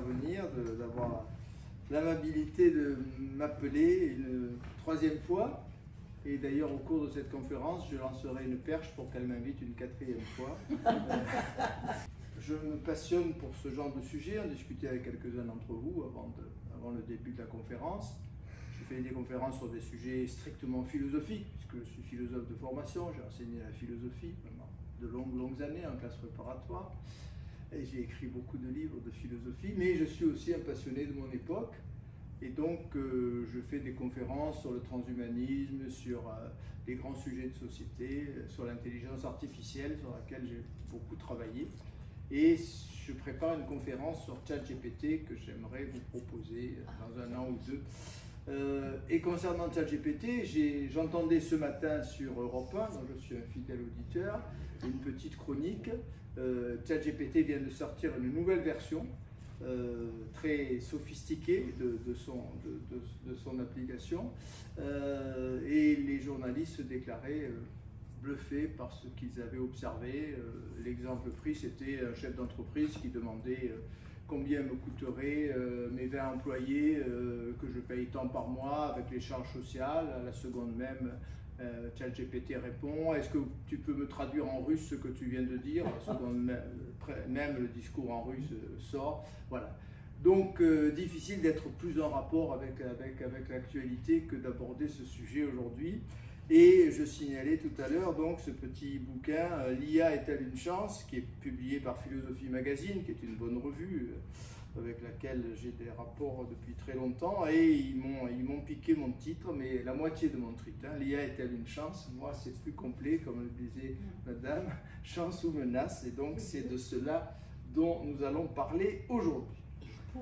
d'intervenir, d'avoir l'amabilité de m'appeler une troisième fois. Et d'ailleurs, au cours de cette conférence, je lancerai une perche pour qu'elle m'invite une quatrième fois. Je me passionne pour ce genre de sujet, en discuter avec quelques-uns d'entre vous avant le début de la conférence. Je fais des conférences sur des sujets strictement philosophiques, puisque je suis philosophe de formation, j'ai enseigné la philosophie pendant de longues années en classe préparatoire. Et j'ai écrit beaucoup de livres de philosophie, mais je suis aussi un passionné de mon époque. Et donc, je fais des conférences sur le transhumanisme, sur les grands sujets de société, sur l'intelligence artificielle, sur laquelle j'ai beaucoup travaillé. Et je prépare une conférence sur ChatGPT que j'aimerais vous proposer dans un an ou deux. Et concernant ChatGPT, j'entendais ce matin sur Europe 1, dont je suis un fidèle auditeur, une petite chronique. ChatGPT vient de sortir une nouvelle version très sophistiquée de son application, et les journalistes se déclaraient bluffés par ce qu'ils avaient observé. L'exemple pris, c'était un chef d'entreprise qui demandait combien me coûteraient mes 20 employés que je paye tant par mois avec les charges sociales. À la seconde même, ChatGPT répond: est-ce que tu peux me traduire en russe ce que tu viens de dire? À la seconde même, le discours en russe sort. Voilà. Donc, difficile d'être plus en rapport avec l'actualité que d'aborder ce sujet aujourd'hui. Et je signalais tout à l'heure donc ce petit bouquin L'IA est-elle une chance, qui est publié par Philosophie Magazine, qui est une bonne revue avec laquelle j'ai des rapports depuis très longtemps, et ils m'ont piqué mon titre, mais la moitié de mon titre, hein. L'IA est-elle une chance? Moi, c'est plus complet, comme le disait madame, chance ou menace, et donc c'est de cela dont nous allons parler aujourd'hui.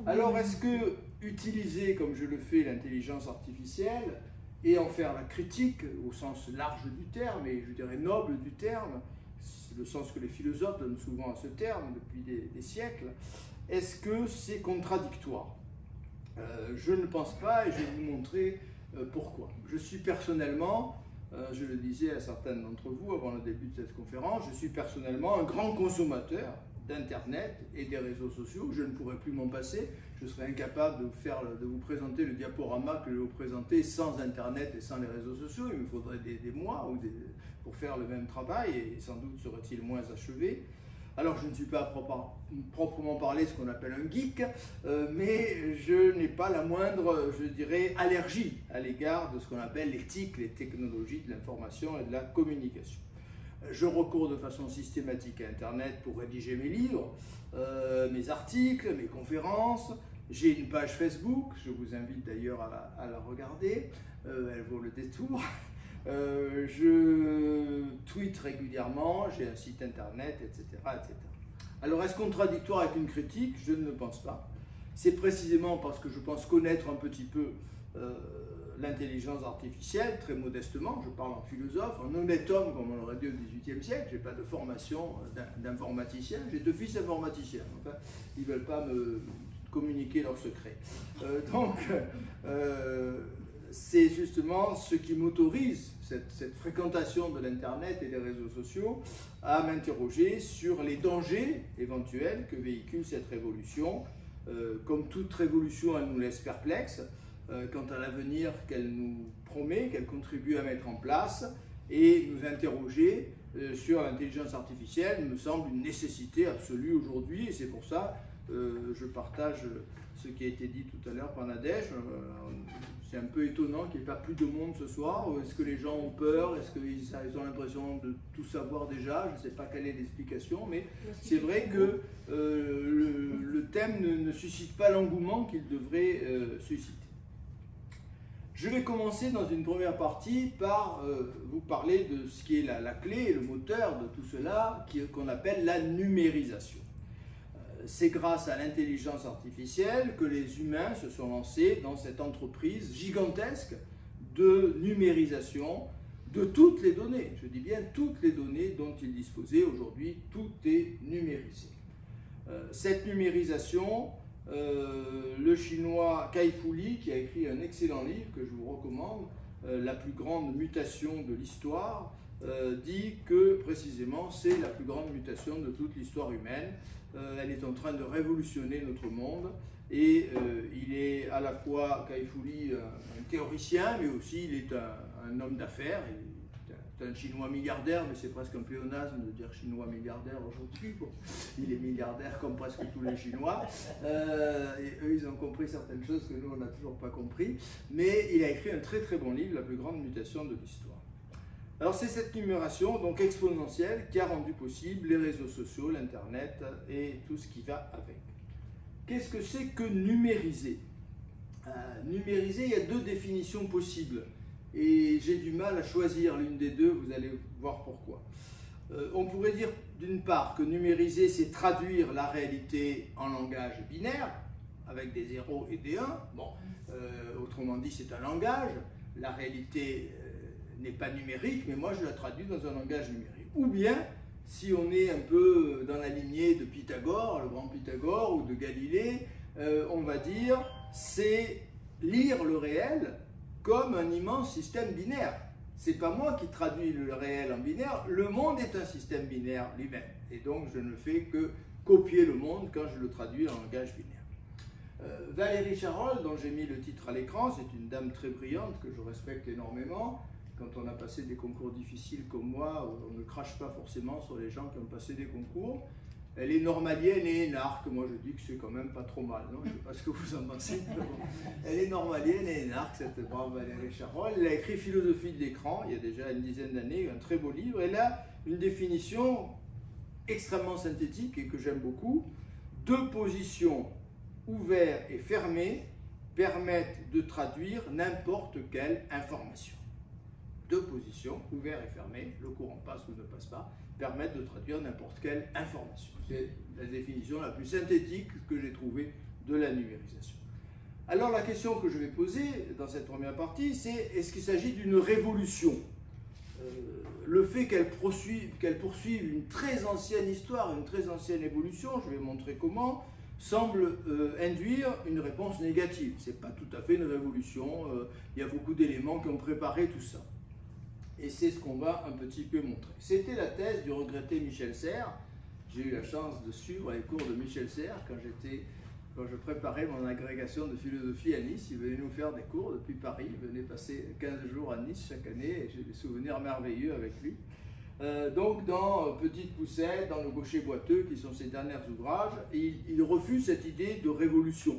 Alors, est-ce que utiliser, comme je le fais, l'intelligence artificielle et en faire la critique au sens large du terme, et je dirais noble du terme, c'est le sens que les philosophes donnent souvent à ce terme depuis des siècles, est-ce que c'est contradictoire? Je ne pense pas, et je vais vous montrer pourquoi. Je suis personnellement, je le disais à certains d'entre vous avant le début de cette conférence, je suis personnellement un grand consommateur d'Internet et des réseaux sociaux. Je ne pourrais plus m'en passer. Je serais incapable de vous présenter le diaporama que je vais vous présenter sans Internet et sans les réseaux sociaux. Il me faudrait des mois pour faire le même travail, et sans doute serait-il moins achevé. Alors, je ne suis pas proprement parlé ce qu'on appelle un geek, mais je n'ai pas la moindre, je dirais, allergie à l'égard de ce qu'on appelle l'éthique, les technologies de l'information et de la communication. Je recours de façon systématique à Internet pour rédiger mes livres, mes articles, mes conférences. J'ai une page Facebook, je vous invite d'ailleurs à la regarder, elle vaut le détour. Je tweete régulièrement, j'ai un site internet, etc., etc. Alors, est-ce contradictoire avec une critique? Je ne le pense pas. C'est précisément parce que je pense connaître un petit peu l'intelligence artificielle, très modestement, je parle en philosophe, un honnête homme, comme on l'aurait dit au XVIIIe siècle. Je n'ai pas de formation d'informaticien, j'ai 2 fils informaticiens. Enfin, ils ne veulent pas me communiquer leurs secrets. C'est justement ce qui m'autorise, cette fréquentation de l'Internet et des réseaux sociaux, à m'interroger sur les dangers éventuels que véhicule cette révolution. Comme toute révolution, elle nous laisse perplexes quant à l'avenir qu'elle nous promet, qu'elle contribue à mettre en place, et nous interroger sur l'intelligence artificielle me semble une nécessité absolue aujourd'hui, et c'est pour ça je partage ce qui a été dit tout à l'heure par Nadège. C'est un peu étonnant qu'il n'y ait pas plus de monde ce soir. Est-ce que les gens ont peur? Est-ce qu'ils ont l'impression de tout savoir déjà? Je ne sais pas quelle est l'explication, mais c'est vrai que le thème ne suscite pas l'engouement qu'il devrait susciter. Je vais commencer dans une première partie par vous parler de ce qui est la clé et le moteur de tout cela, qu'on appelle la numérisation. C'est grâce à l'intelligence artificielle que les humains se sont lancés dans cette entreprise gigantesque de numérisation de toutes les données. Je dis bien toutes les données dont ils disposaient. Aujourd'hui, tout est numérisé. Cette numérisation, le chinois Kai-Fu Lee, qui a écrit un excellent livre que je vous recommande, la plus grande mutation de l'histoire, dit que précisément c'est la plus grande mutation de toute l'histoire humaine. Elle est en train de révolutionner notre monde et il est à la fois, Kai-Fu Lee, un théoricien, mais aussi il est un homme d'affaires. C'est un Chinois milliardaire, mais c'est presque un pléonasme de dire Chinois milliardaire aujourd'hui. Bon, il est milliardaire comme presque tous les Chinois. Et eux, ils ont compris certaines choses que nous, on n'a toujours pas compris. Mais il a écrit un très très bon livre, La plus grande mutation de l'histoire. Alors c'est cette numération, donc exponentielle, qui a rendu possible les réseaux sociaux, l'Internet et tout ce qui va avec. Qu'est-ce que c'est que numériser? Numériser, il y a deux définitions possibles. Et j'ai du mal à choisir l'une des deux, vous allez voir pourquoi. On pourrait dire d'une part que numériser, c'est traduire la réalité en langage binaire, avec des 0 et des 1. Bon, autrement dit, c'est un langage. La réalité n'est pas numérique, mais moi je la traduis dans un langage numérique. Ou bien, si on est un peu dans la lignée de Pythagore, le grand Pythagore, ou de Galilée, on va dire, c'est lire le réel comme un immense système binaire. C'est pas moi qui traduis le réel en binaire, le monde est un système binaire lui-même. Et donc je ne fais que copier le monde quand je le traduis en langage binaire. Valérie Charol, dont j'ai mis le titre à l'écran, c'est une dame très brillante que je respecte énormément. Quand on a passé des concours difficiles comme moi, on ne crache pas forcément sur les gens qui ont passé des concours. Elle est normalienne et énarque. Moi, je dis que c'est quand même pas trop mal, non? Je ne sais pas ce que vous en pensez. Elle est normalienne et énarque, cette brave Valérie Charol. Elle a écrit Philosophie de l'écran, il y a déjà une dizaine d'années, un très beau livre. Elle a une définition extrêmement synthétique et que j'aime beaucoup. Deux positions, ouvertes et fermées, permettent de traduire n'importe quelle information. Deux positions, ouvertes et fermées, le courant passe ou ne passe pas, permettent de traduire n'importe quelle information. C'est la définition la plus synthétique que j'ai trouvée de la numérisation. Alors la question que je vais poser dans cette première partie, c'est est-ce qu'il s'agit d'une révolution? Le fait qu'elle poursuive une très ancienne histoire, une très ancienne évolution, je vais montrer comment, semble induire une réponse négative. Ce n'est pas tout à fait une révolution, il y a beaucoup d'éléments qui ont préparé tout ça. Et c'est ce qu'on va un petit peu montrer. C'était la thèse du regretté Michel Serres. J'ai eu la chance de suivre les cours de Michel Serres quand je préparais mon agrégation de philosophie à Nice. Il venait nous faire des cours depuis Paris. Il venait passer 15 jours à Nice chaque année et j'ai des souvenirs merveilleux avec lui. Donc dans Petite Poussette, dans Le Gaucher boiteux, qui sont ses derniers ouvrages, il refuse cette idée de révolution.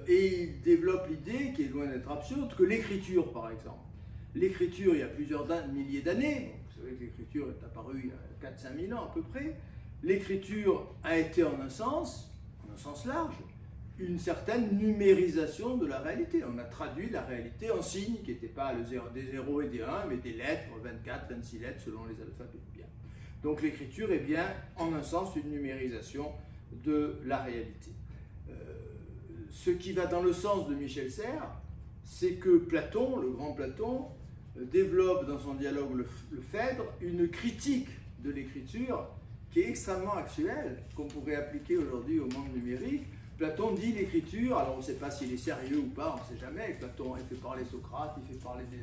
Et il développe l'idée, qui est loin d'être absurde, que l'écriture, par exemple, l'écriture, il y a plusieurs milliers d'années, vous savez que l'écriture est apparue il y a 4-5 000 ans à peu près, l'écriture a été en un sens large, une certaine numérisation de la réalité. On a traduit la réalité en signes, qui n'étaient pas des 0 et des 1, mais des lettres, 24, 26 lettres selon les alphabets. Bien. Donc l'écriture est bien, en un sens, une numérisation de la réalité. Ce qui va dans le sens de Michel Serres, c'est que Platon, le grand Platon, développe dans son dialogue le Phèdre une critique de l'écriture qui est extrêmement actuelle, qu'on pourrait appliquer aujourd'hui au monde numérique. Platon dit l'écriture, alors on ne sait pas s'il est sérieux ou pas, on ne sait jamais. Platon, il fait parler Socrate, il fait parler des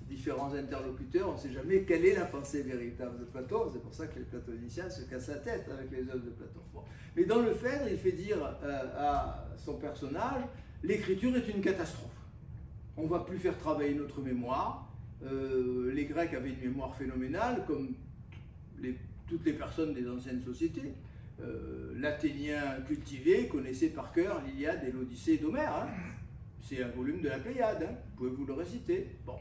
différents interlocuteurs, on ne sait jamais quelle est la pensée véritable de Platon. C'est pour ça que les platoniciens se cassent la tête avec les œuvres de Platon. Bon. Mais dans le Phèdre, il fait dire à son personnage, l'écriture est une catastrophe. On ne va plus faire travailler notre mémoire. Les Grecs avaient une mémoire phénoménale, comme toutes les personnes des anciennes sociétés. L'Athénien cultivé connaissait par cœur l'Iliade et l'Odyssée d'Homère. Hein. C'est un volume de la Pléiade, hein. Vous pouvez vous le réciter. Bon.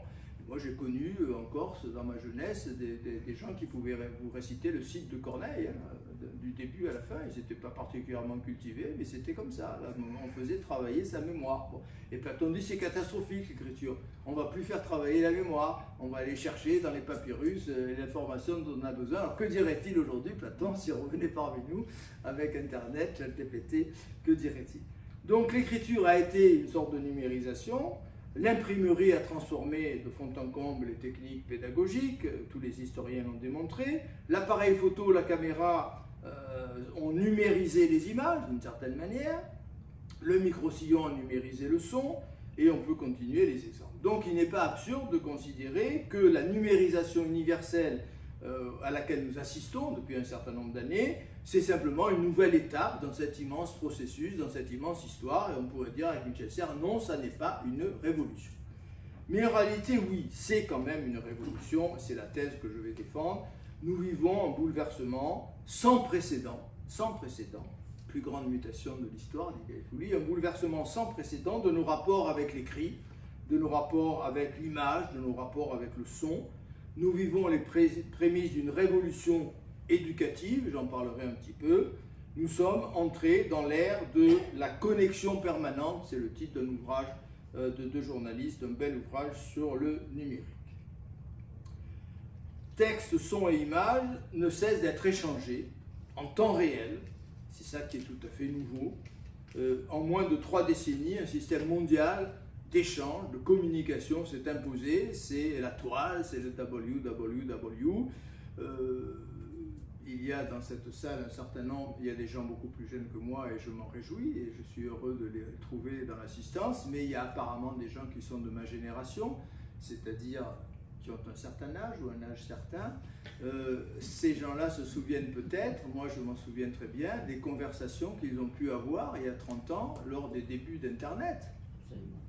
Moi j'ai connu en Corse, dans ma jeunesse, des gens qui pouvaient vous réciter le Cid de Corneille, hein, du début à la fin. Ils n'étaient pas particulièrement cultivés, mais c'était comme ça. Là, on faisait travailler sa mémoire. Bon. Et Platon dit c'est catastrophique l'écriture. On ne va plus faire travailler la mémoire. On va aller chercher dans les papyrus l'information dont on a besoin. Alors que dirait-il aujourd'hui, Platon, s'il revenait parmi nous avec Internet, ChatGPT, que dirait-il? Donc l'écriture a été une sorte de numérisation. L'imprimerie a transformé de fond en comble les techniques pédagogiques, tous les historiens l'ont démontré. L'appareil photo, la caméra ont numérisé les images d'une certaine manière. Le micro-sillon a numérisé le son. et on peut continuer les exemples. Donc il n'est pas absurde de considérer que la numérisation universelle à laquelle nous assistons depuis un certain nombre d'années, c'est simplement une nouvelle étape dans cet immense processus, dans cette immense histoire, et on pourrait dire avec Michel Serres, non, ça n'est pas une révolution. Mais en réalité, oui, c'est quand même une révolution, c'est la thèse que je vais défendre. Nous vivons un bouleversement sans précédent, plus grande mutation de l'histoire, dit Gaifouli, un bouleversement sans précédent de nos rapports avec l'écrit, de nos rapports avec l'image, de nos rapports avec le son. Nous vivons les prémices d'une révolution éducative, j'en parlerai un petit peu. Nous sommes entrés dans l'ère de la connexion permanente, c'est le titre d'un ouvrage de deux journalistes, un bel ouvrage sur le numérique. Texte, son et image ne cessent d'être échangés en temps réel, c'est ça qui est tout à fait nouveau. En moins de 3 décennies, un système mondial d'échange, de communication s'est imposé, c'est la toile, c'est le www. Il y a dans cette salle un certain nombre, il y a des gens beaucoup plus jeunes que moi et je m'en réjouis et je suis heureux de les trouver dans l'assistance, mais il y a apparemment des gens qui sont de ma génération, c'est-à-dire qui ont un certain âge ou un âge certain. Ces gens-là se souviennent peut-être, moi je m'en souviens très bien, des conversations qu'ils ont pu avoir il y a 30 ans lors des débuts d'Internet.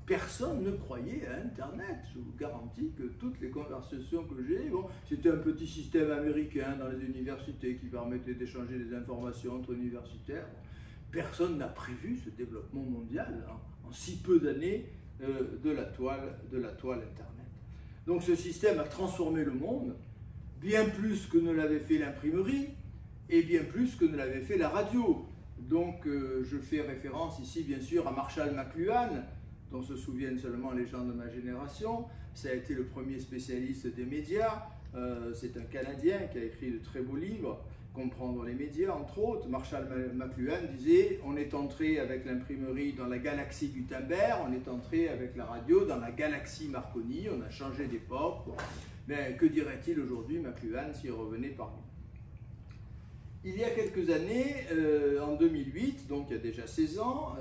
Personne ne croyait à Internet. Je vous garantis que toutes les conversations que j'ai, bon, c'était un petit système américain dans les universités qui permettait d'échanger des informations entre universitaires. Personne n'a prévu ce développement mondial en si peu d'années de la toile Internet. Donc ce système a transformé le monde, bien plus que ne l'avait fait l'imprimerie et bien plus que ne l'avait fait la radio. Donc je fais référence ici bien sûr à Marshall McLuhan, dont se souviennent seulement les gens de ma génération. Ça a été le premier spécialiste des médias. C'est un Canadien qui a écrit de très beaux livres, Comprendre les médias, entre autres. Marshall McLuhan disait « On est entré avec l'imprimerie dans la galaxie Gutenberg, on est entré avec la radio dans la galaxie Marconi, on a changé d'époque. » Mais que dirait-il aujourd'hui, McLuhan, s'il revenait parmi nous? Il y a quelques années, en 2008, donc il y a déjà 16 ans,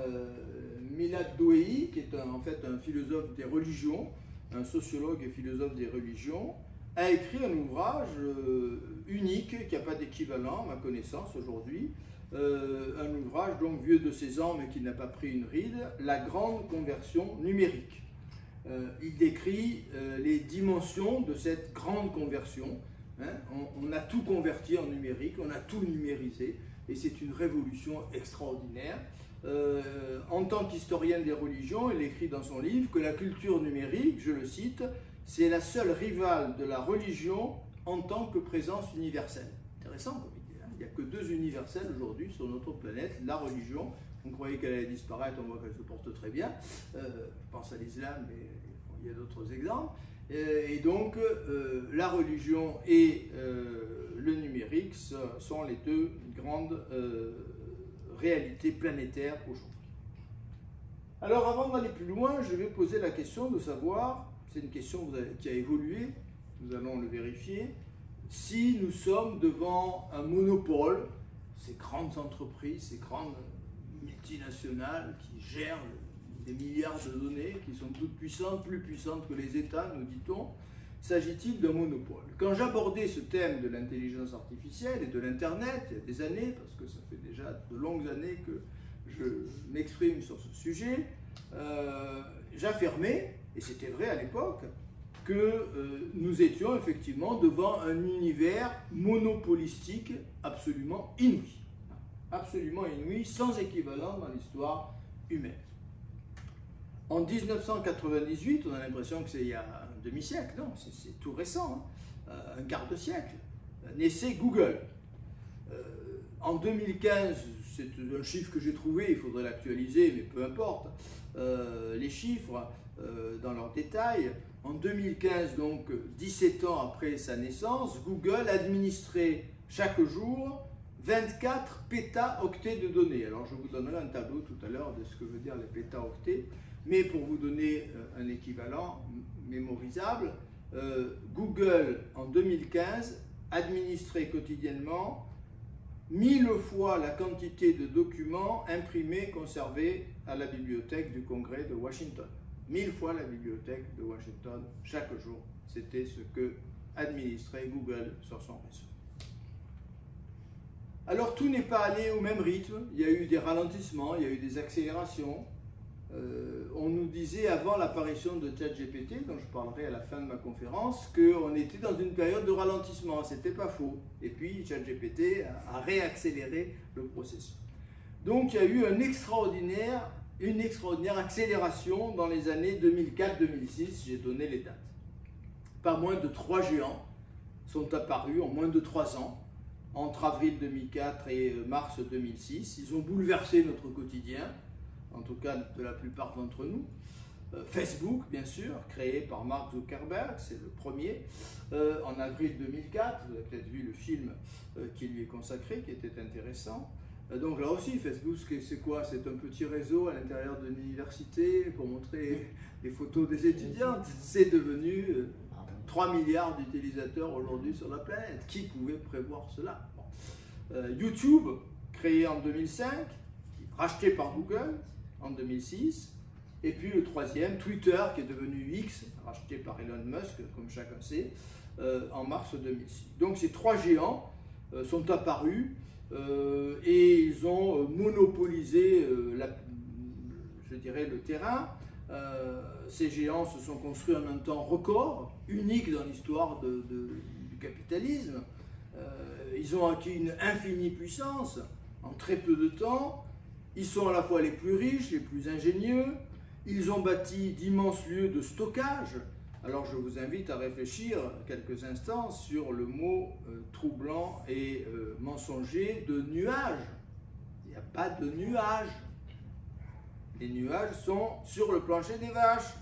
Milad Douei, qui est en fait un philosophe des religions, un sociologue et philosophe des religions, a écrit un ouvrage unique, qui n'a pas d'équivalent à ma connaissance aujourd'hui, un ouvrage donc vieux de 16 ans mais qui n'a pas pris une ride, La grande conversion numérique. Il décrit les dimensions de cette grande conversion. On a tout converti en numérique, on a tout numérisé, et c'est une révolution extraordinaire. En tant qu'historien des religions, il écrit dans son livre que la culture numérique, je le cite, c'est la seule rivale de la religion en tant que présence universelle. Intéressant comme idée, hein. Il n'y a que 2 universels aujourd'hui sur notre planète, la religion. On croyait qu'elle allait disparaître, on voit qu'elle se porte très bien. Je pense à l'islam, mais il y a d'autres exemples. Et donc, la religion et le numérique sont les 2 grandes réalités planétaires aujourd'hui. Alors, avant d'aller plus loin, je vais poser la question de savoir, c'est une question qui a évolué, nous allons le vérifier, si nous sommes devant un monopole, ces grandes entreprises, ces grandes multinationales qui gèrent des milliards de données, qui sont toutes puissantes, plus puissantes que les États, nous dit-on, s'agit-il d'un monopole? Quand j'abordais ce thème de l'intelligence artificielle et de l'Internet, il y a des années, parce que ça fait déjà de longues années que je m'exprime sur ce sujet, j'affirmais, et c'était vrai à l'époque, que nous étions effectivement devant un univers monopolistique absolument inouï. Absolument inouï, sans équivalent dans l'histoire humaine. En 1998, on a l'impression que c'est il y a un demi-siècle, non, c'est tout récent, hein, un quart de siècle, naissait Google. En 2015, c'est un chiffre que j'ai trouvé, il faudrait l'actualiser, mais peu importe, les chiffres dans leurs détails. En 2015, donc 17 ans après sa naissance, Google administrait chaque jour 24 pétaoctets de données. Alors je vous donnerai un tableau tout à l'heure de ce que veut dire les pétaoctets, mais pour vous donner un équivalent mémorisable, Google en 2015 administrait quotidiennement 1000 fois la quantité de documents imprimés conservés à la bibliothèque du Congrès de Washington. 1000 fois la bibliothèque de Washington chaque jour. C'était ce que administrait Google sur son réseau. Alors tout n'est pas allé au même rythme, il y a eu des ralentissements, il y a eu des accélérations. On nous disait avant l'apparition de ChatGPT, dont je parlerai à la fin de ma conférence, qu'on était dans une période de ralentissement, c'était pas faux. Et puis ChatGPT a réaccéléré le processus. Donc il y a eu une extraordinaire accélération dans les années 2004-2006, j'ai donné les dates. Pas moins de 3 géants sont apparus en moins de 3 ans, entre avril 2004 et mars 2006. Ils ont bouleversé notre quotidien, en tout cas de la plupart d'entre nous. Facebook, bien sûr, créé par Mark Zuckerberg, c'est le premier, en avril 2004. Vous avez peut-être vu le film qui lui est consacré, qui était intéressant. Donc là aussi, Facebook, c'est quoi? C'est un petit réseau à l'intérieur d'une université pour montrer les photos des étudiantes. C'est devenu 3 milliards d'utilisateurs aujourd'hui sur la planète. Qui pouvait prévoir cela? YouTube, créé en 2005, racheté par Google en 2006. Et puis le troisième, Twitter, qui est devenu X, racheté par Elon Musk, comme chacun sait, en mars 2006. Donc ces 3 géants sont apparus et ils ont monopolisé, je dirais, le terrain. Ces géants se sont construits en un temps record, unique dans l'histoire du capitalisme. Ils ont acquis une infinie puissance en très peu de temps. Ils sont à la fois les plus riches, les plus ingénieux. Ils ont bâti d'immenses lieux de stockage. Alors je vous invite à réfléchir quelques instants sur le mot troublant et mensonger de nuages. Il n'y a pas de nuages. Les nuages sont sur le plancher des vaches.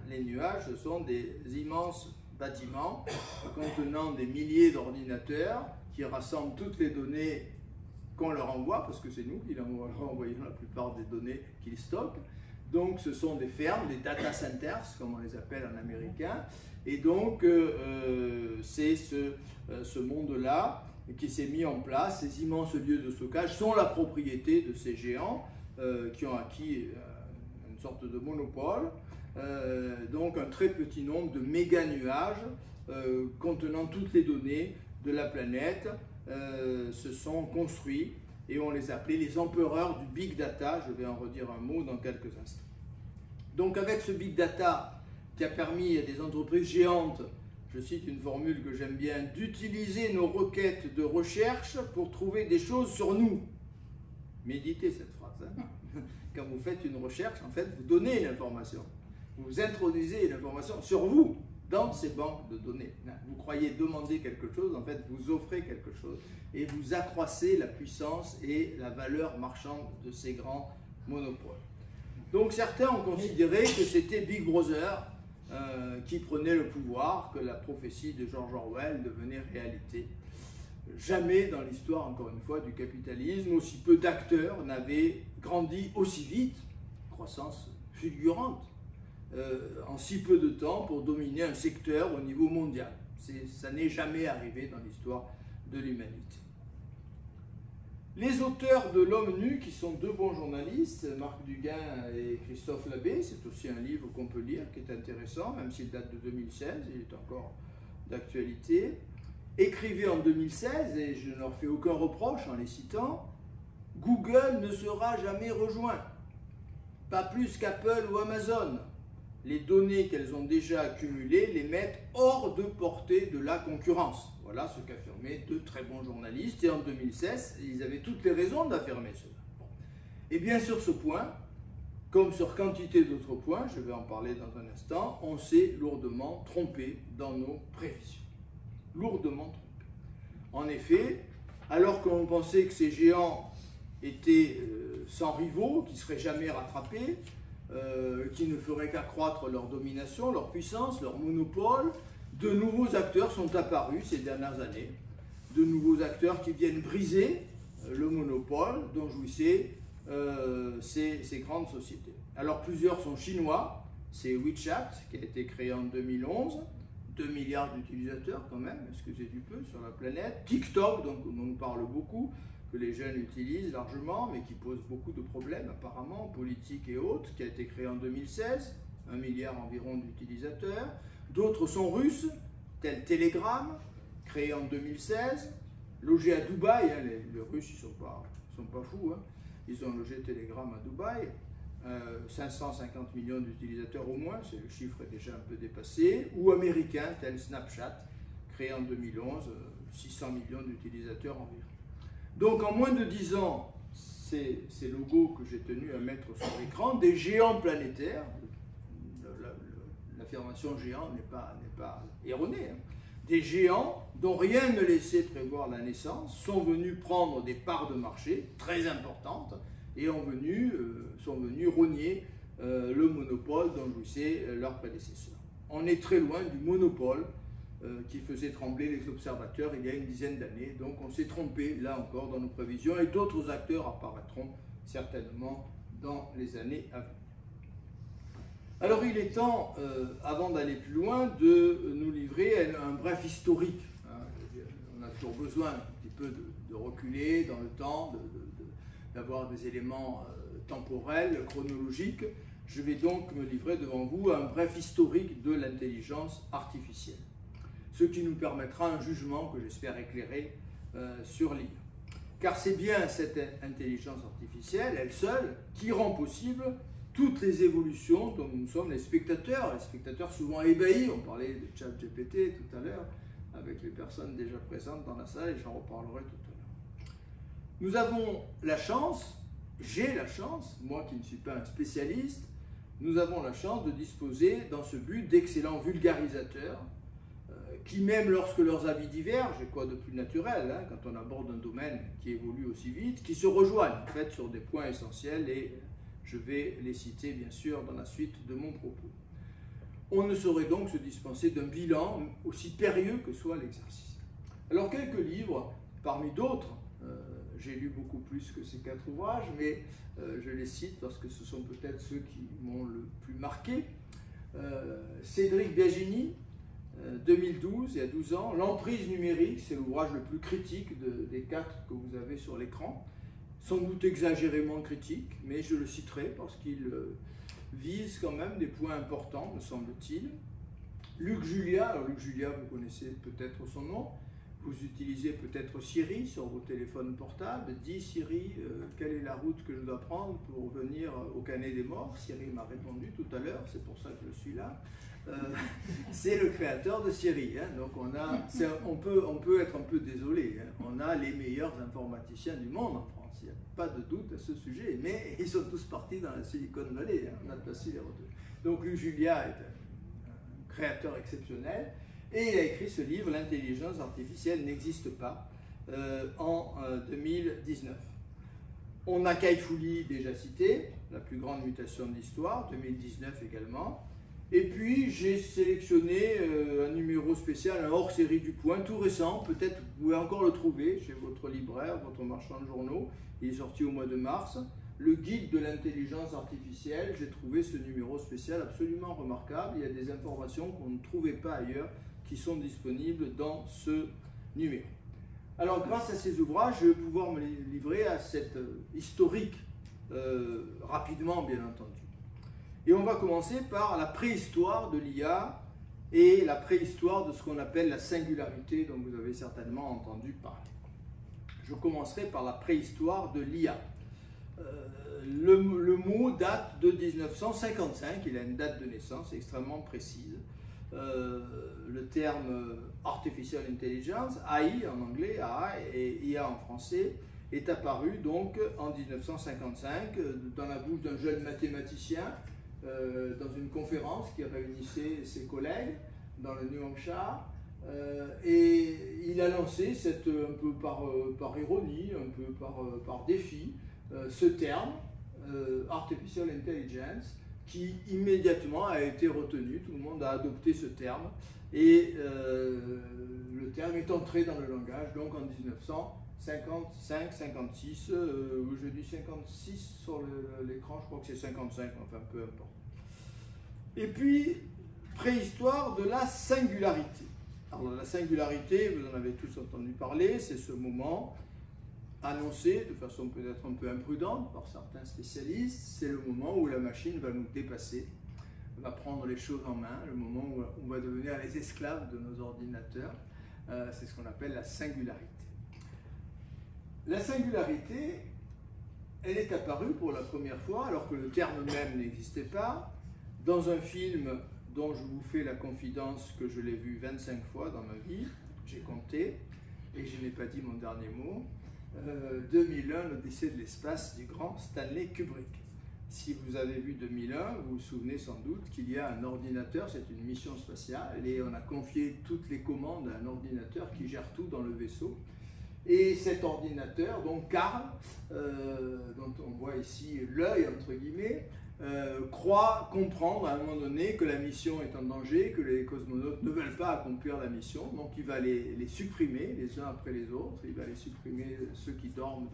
Les nuages, ce sont des immenses bâtiments contenant des milliers d'ordinateurs qui rassemblent toutes les données qu'on leur envoie, parce que c'est nous qui leur envoyons la plupart des données qu'ils stockent. Donc ce sont des fermes, des data centers, comme on les appelle en américain. Et donc c'est ce monde-là qui s'est mis en place. Ces immenses lieux de stockage sont la propriété de ces géants qui ont acquis une sorte de monopole. Donc un très petit nombre de méga nuages contenant toutes les données de la planète se sont construits et on les appelait les empereurs du big data. Je vais en redire un mot dans quelques instants. Donc avec ce big data qui a permis à des entreprises géantes, je cite une formule que j'aime bien, d'utiliser nos requêtes de recherche pour trouver des choses sur nous. Méditez cette phrase. Quand vous faites une recherche, en fait, vous donnez l'information. Vous introduisez l'information sur vous dans ces banques de données. Vous croyez demander quelque chose, en fait, vous offrez quelque chose et vous accroissez la puissance et la valeur marchande de ces grands monopoles. Donc certains ont considéré que c'était Big Brother qui prenait le pouvoir, que la prophétie de George Orwell devenait réalité. Jamais dans l'histoire, encore une fois, du capitalisme, aussi peu d'acteurs n'avaient grandi aussi vite, croissance fulgurante, en si peu de temps pour dominer un secteur au niveau mondial. Ça n'est jamais arrivé dans l'histoire de l'humanité. Les auteurs de L'Homme nu, qui sont 2 bons journalistes, Marc Duguin et Christophe Labbé, c'est aussi un livre qu'on peut lire qui est intéressant, même s'il date de 2016, il est encore d'actualité, écrivaient en 2016, et je ne leur fais aucun reproche en les citant, « Google ne sera jamais rejoint, pas plus qu'Apple ou Amazon. Les données qu'elles ont déjà accumulées les mettent hors de portée de la concurrence. » Voilà ce qu'affirmaient 2 très bons journalistes. Et en 2016, ils avaient toutes les raisons d'affirmer cela. Bon. Et bien sur ce point, comme sur quantité d'autres points, je vais en parler dans un instant, on s'est lourdement trompé dans nos prévisions. Lourdement trompé. En effet, alors qu'on pensait que ces géants étaient sans rivaux, qui ne seraient jamais rattrapés, qui ne feraient qu'accroître leur domination, leur puissance, leur monopole, de nouveaux acteurs sont apparus ces dernières années, de nouveaux acteurs qui viennent briser le monopole dont jouissaient ces grandes sociétés. Alors plusieurs sont chinois, c'est WeChat qui a été créé en 2011, 2 milliards d'utilisateurs quand même, excusez du peu, sur la planète. TikTok, donc, dont on nous parle beaucoup, que les jeunes utilisent largement, mais qui pose beaucoup de problèmes apparemment, politiques et autres, qui a été créé en 2016. 1 milliard environ d'utilisateurs. D'autres sont russes, tels Telegram, créé en 2016, logé à Dubaï. Hein, les Russes, ils sont pas fous. Hein. Ils ont logé Telegram à Dubaï. 550 millions d'utilisateurs au moins, le chiffre est déjà un peu dépassé. Ou américains, tel Snapchat, créé en 2011, 600 millions d'utilisateurs environ. Donc en moins de 10 ans, ces logos que j'ai tenu à mettre sur l'écran, des géants planétaires, l'affirmation géant n'est pas erronée, hein. Des géants dont rien ne laissait prévoir la naissance sont venus prendre des parts de marché très importantes et sont venus rogner le monopole dont jouissaient leurs prédécesseurs. On est très loin du monopole qui faisait trembler les observateurs il y a une dizaine d'années. Donc on s'est trompé là encore dans nos prévisions et d'autres acteurs apparaîtront certainement dans les années à venir. Alors il est temps, avant d'aller plus loin, de nous livrer un bref historique. On a toujours besoin un petit peu de reculer dans le temps, d'avoir des éléments temporels, chronologiques. Je vais donc me livrer devant vous un bref historique de l'intelligence artificielle, ce qui nous permettra un jugement que j'espère éclairer sur l'IA. Car c'est bien cette intelligence artificielle, elle seule, qui rend possible toutes les évolutions dont nous sommes les spectateurs souvent ébahis. On parlait de ChatGPT tout à l'heure, avec les personnes déjà présentes dans la salle, et j'en reparlerai tout à l'heure. Nous avons la chance, j'ai la chance, moi qui ne suis pas un spécialiste, nous avons la chance de disposer dans ce but d'excellents vulgarisateurs qui, même lorsque leurs avis divergent, et quoi de plus naturel hein, quand on aborde un domaine qui évolue aussi vite, qui se rejoignent en fait sur des points essentiels, et je vais les citer bien sûr dans la suite de mon propos. On ne saurait donc se dispenser d'un bilan aussi périlleux que soit l'exercice. Alors quelques livres, parmi d'autres, j'ai lu beaucoup plus que ces 4 ouvrages, mais je les cite parce que ce sont peut-être ceux qui m'ont le plus marqué. Cédric Biagini, 2012, il y a 12 ans, L'emprise numérique, c'est l'ouvrage le plus critique des 4 que vous avez sur l'écran. Sans doute exagérément critique, mais je le citerai parce qu'il vise quand même des points importants, me semble-t-il. Luc Julia, alors Luc Julia, vous connaissez peut-être son nom, vous utilisez peut-être Siri sur vos téléphones portables. Dis Siri, quelle est la route que je dois prendre pour venir au Canet des Morts? Siri m'a répondu tout à l'heure, c'est pour ça que je suis là. C'est le créateur de Siri, hein. Donc on peut être un peu désolé, hein. On a les meilleurs informaticiens du monde en France. Il n'y a pas de doute à ce sujet, mais ils sont tous partis dans la Silicon Valley, hein. On a pas su les retenir. Donc Luc Julia est un créateur exceptionnel, et il a écrit ce livre, L'intelligence artificielle n'existe pas, en 2019. On a Kai-Fu Lee déjà cité, la plus grande mutation de l'histoire, 2019 également. Et puis j'ai sélectionné un numéro spécial, un hors-série du Point, tout récent, peut-être vous pouvez encore le trouver chez votre libraire, votre marchand de journaux. Il est sorti au mois de mars. Le guide de l'intelligence artificielle, j'ai trouvé ce numéro spécial absolument remarquable. Il y a des informations qu'on ne trouvait pas ailleurs qui sont disponibles dans ce numéro. Alors grâce à ces ouvrages, je vais pouvoir me livrer à cette historique rapidement bien entendu. Et on va commencer par la préhistoire de l'IA et la préhistoire de ce qu'on appelle la singularité dont vous avez certainement entendu parler. Je commencerai par la préhistoire de l'IA. Le mot date de 1955, il a une date de naissance extrêmement précise. Le terme Artificial Intelligence, AI en anglais, AI et IA en français, est apparu donc en 1955 dans la bouche d'un jeune mathématicien dans une conférence qui réunissait ses collègues dans le New Hampshire, et il a lancé un peu par ironie, un peu par défi, ce terme, Artificial Intelligence, qui immédiatement a été retenu. Tout le monde a adopté ce terme, et le terme est entré dans le langage donc en 1955, 56, je dis 56 sur l'écran, je crois que c'est 55, enfin peu importe. Et puis, préhistoire de la singularité. Alors la singularité, vous en avez tous entendu parler, c'est ce moment annoncé de façon peut-être un peu imprudente par certains spécialistes, c'est le moment où la machine va nous dépasser, va prendre les choses en main, le moment où on va devenir les esclaves de nos ordinateurs. C'est ce qu'on appelle la singularité. La singularité, elle est apparue pour la première fois, alors que le terme même n'existait pas, dans un film dont je vous fais la confidence que je l'ai vu 25 fois dans ma vie, j'ai compté, et je n'ai pas dit mon dernier mot, 2001, l'Odyssée de l'espace du grand Stanley Kubrick. Si vous avez vu 2001, vous vous souvenez sans doute qu'il y a un ordinateur, c'est une mission spatiale, et on a confié toutes les commandes à un ordinateur qui gère tout dans le vaisseau. Et cet ordinateur, donc Carl, dont on voit ici l'œil entre guillemets, croit comprendre à un moment donné que la mission est en danger, que les cosmonautes ne veulent pas accomplir la mission, donc il va les supprimer les uns après les autres, il va les supprimer ceux qui dorment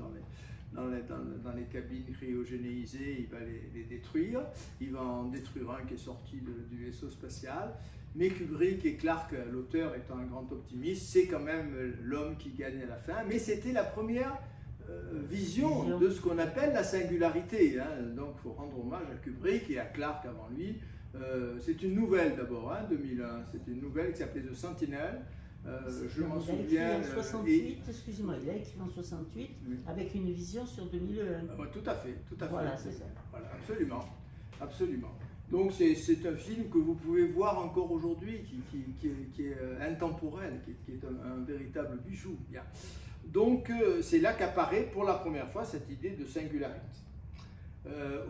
dans les cabines cryogénisées, il va les détruire, il va en détruire un qui est sorti du vaisseau spatial. Mais Kubrick et Clarke, l'auteur étant un grand optimiste, c'est quand même l'homme qui gagne à la fin. Mais c'était la première vision de ce qu'on appelle la singularité. Hein. Donc il faut rendre hommage à Kubrick et à Clarke avant lui. C'est une nouvelle d'abord, hein, 2001. C'est une nouvelle qui s'appelait The Sentinel. Je m'en souviens. Il a écrit en 68, excusez-moi, il a écrit en 68 oui. Avec une vision sur 2001. Tout à fait, tout à fait. Voilà, c'est ça. Voilà, absolument, absolument. Donc c'est un film que vous pouvez voir encore aujourd'hui, qui est intemporel, qui est un véritable bijou. Bien. Donc c'est là qu'apparaît pour la première fois cette idée de singularité.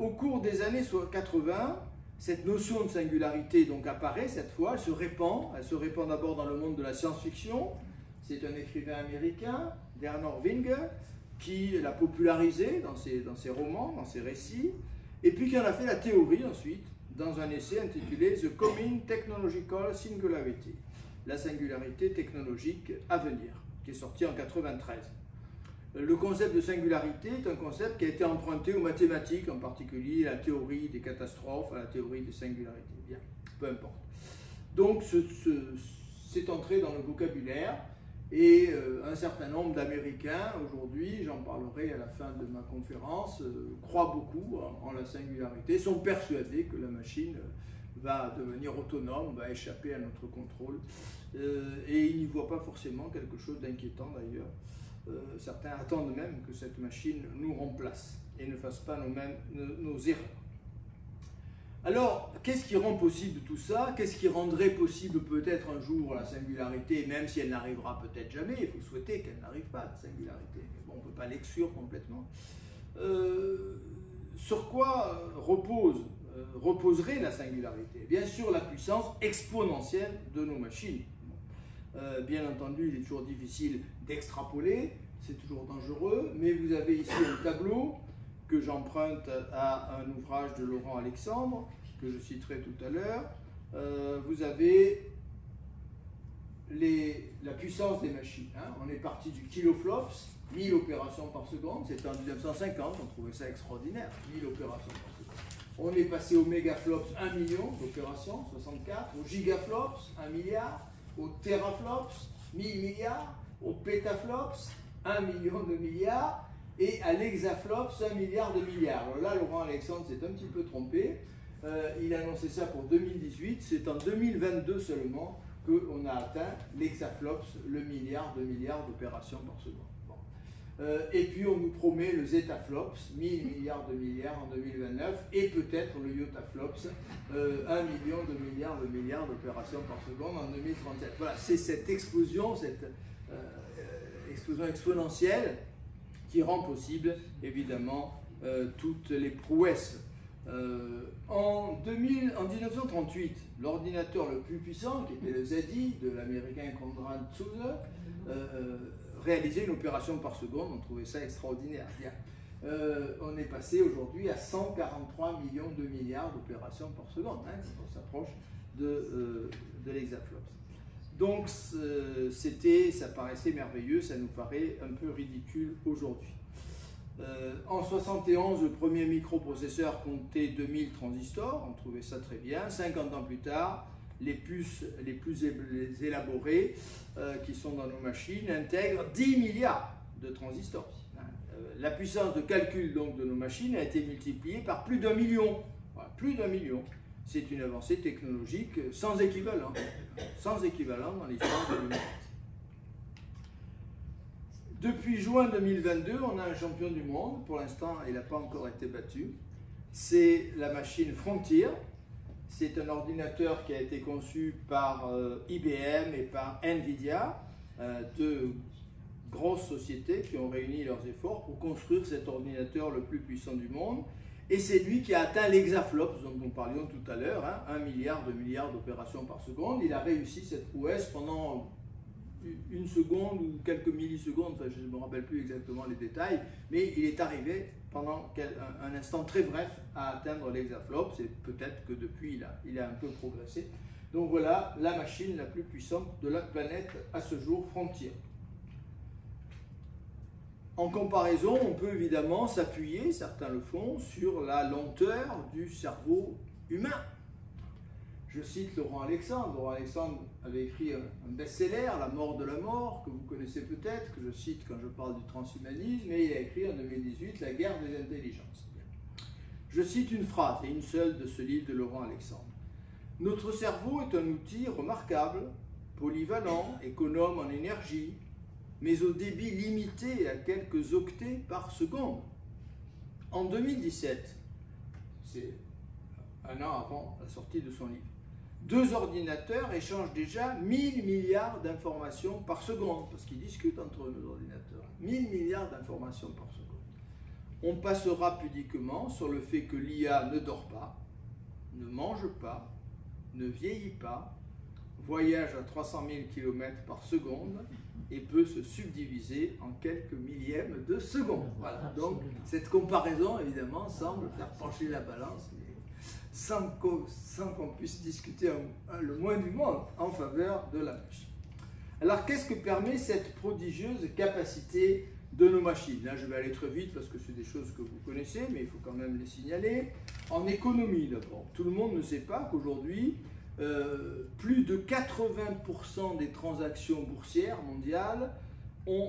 Au cours des années 80, cette notion de singularité donc apparaît cette fois, elle se répand d'abord dans le monde de la science-fiction. C'est un écrivain américain, Bernard Winger, qui l'a popularisé dans ses romans, dans ses récits, et puis qui en a fait la théorie ensuite, dans un essai intitulé The Coming Technological Singularity, la singularité technologique à venir, qui est sorti en 1993. Le concept de singularité est un concept qui a été emprunté aux mathématiques, en particulier à la théorie des catastrophes, à la théorie des singularités. Bien, peu importe. Donc, c'est entré dans le vocabulaire et un certain nombre d'Américains, aujourd'hui, j'en parlerai à la fin de ma conférence, croient beaucoup en la singularité, sont persuadés que la machine va devenir autonome, va échapper à notre contrôle, et ils n'y voient pas forcément quelque chose d'inquiétant d'ailleurs. Certains attendent même que cette machine nous remplace et ne fasse pas nos erreurs. Alors, qu'est-ce qui rend possible tout ça? Qu'est-ce qui rendrait possible peut-être un jour la singularité, même si elle n'arrivera peut-être jamais? Il faut souhaiter qu'elle n'arrive pas, la singularité. Mais bon, on ne peut pas l'exclure complètement. Sur quoi reposerait la singularité? Bien sûr, la puissance exponentielle de nos machines. Bien entendu, il est toujours difficile d'extrapoler, c'est toujours dangereux, mais vous avez ici un tableau que j'emprunte à un ouvrage de Laurent Alexandre, que je citerai tout à l'heure. Vous avez la puissance des machines. Hein. On est parti du kiloflops, 1000 opérations par seconde, c'était en 1950, on trouvait ça extraordinaire, 1000 opérations par seconde. On est passé au mégaflops, 1 million d'opérations, 64, au gigaflops, 1 milliard, au teraflops, 1000 milliards, au pétaflops, 1 million de milliards, et à l'hexaflops, 1 milliard de milliards. Alors là, Laurent Alexandre s'est un petit peu trompé. Il a annoncé ça pour 2018. C'est en 2022 seulement qu'on a atteint l'hexaflops, le milliard de milliards d'opérations par seconde. Bon. Et puis on nous promet le zetaflops, 1000 milliards de milliards en 2029, et peut-être le iotaflops, 1 million de milliards d'opérations par seconde en 2037. Voilà, c'est cette explosion, explosion exponentielle qui rend possible, évidemment, toutes les prouesses. En 1938, l'ordinateur le plus puissant, qui était le ZI de l'américain Konrad Zuse, réalisait une opération par seconde. On trouvait ça extraordinaire. On est passé aujourd'hui à 143 millions de milliards d'opérations par seconde, hein, quand on s'approche de l'hexaflops. Donc ça paraissait merveilleux, ça nous paraît un peu ridicule aujourd'hui. En 71, le premier microprocesseur comptait 2000 transistors, on trouvait ça très bien. 50 ans plus tard, les puces les plus élaborées qui sont dans nos machines intègrent 10 milliards de transistors. La puissance de calcul donc, de nos machines a été multipliée par plus d'1 million. Voilà, plus d'1 million. C'est une avancée technologique sans équivalent dans l'histoire de l'humanité. Depuis juin 2022, on a un champion du monde. Pour l'instant, il n'a pas encore été battu. C'est la machine Frontier. C'est un ordinateur qui a été conçu par IBM et par NVIDIA, deux grosses sociétés qui ont réuni leurs efforts pour construire cet ordinateur le plus puissant du monde. Et c'est lui qui a atteint l'hexaflop, dont nous parlions tout à l'heure, 1 milliard, 2 milliards d'opérations par seconde. Il a réussi cette prouesse pendant une seconde ou quelques millisecondes, enfin, je ne me rappelle plus exactement les détails, mais il est arrivé pendant un instant très bref à atteindre l'hexaflop. C'est peut-être que depuis il a un peu progressé. Donc voilà la machine la plus puissante de la planète à ce jour, Frontier. En comparaison, on peut évidemment s'appuyer, certains le font, sur la lenteur du cerveau humain. Je cite Laurent Alexandre. Laurent Alexandre avait écrit un best-seller, La mort de la mort, que vous connaissez peut-être, que je cite quand je parle du transhumanisme, et il a écrit en 2018 La guerre des intelligences. Je cite une phrase, et une seule de ce livre de Laurent Alexandre. Notre cerveau est un outil remarquable, polyvalent, économe en énergie, mais au débit limité à quelques octets par seconde. En 2017, c'est un an avant la sortie de son livre, 2 ordinateurs échangent déjà 1000 milliards d'informations par seconde, parce qu'ils discutent entre eux, nos ordinateurs. 1000 milliards d'informations par seconde. On passera pudiquement sur le fait que l'IA ne dort pas, ne mange pas, ne vieillit pas, voyage à 300 000 km par seconde et peut se subdiviser en quelques millièmes de seconde. Voilà. Donc cette comparaison, évidemment, semble faire pencher la balance, sans qu'on puisse discuter le moins du monde en faveur de la machine. Alors qu'est-ce que permet cette prodigieuse capacité de nos machines? Là je vais aller très vite parce que c'est des choses que vous connaissez, mais il faut quand même les signaler. En économie d'abord, tout le monde ne sait pas qu'aujourd'hui, plus de 80% des transactions boursières mondiales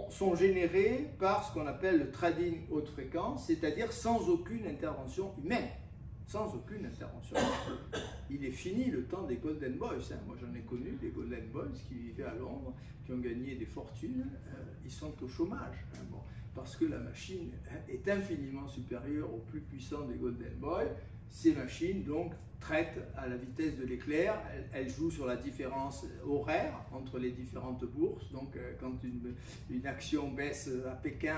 sont générées par ce qu'on appelle le trading haute fréquence, c'est-à-dire sans aucune intervention humaine. Sans aucune intervention. Il est fini le temps des Golden Boys. Moi j'en ai connu des Golden Boys qui vivaient à Londres, qui ont gagné des fortunes. Ils sont au chômage. Bon, parce que la machine est infiniment supérieure au plus puissant des Golden Boys. Ces machines donc traitent à la vitesse de l'éclair, elles jouent sur la différence horaire entre les différentes bourses. Donc quand une action baisse à Pékin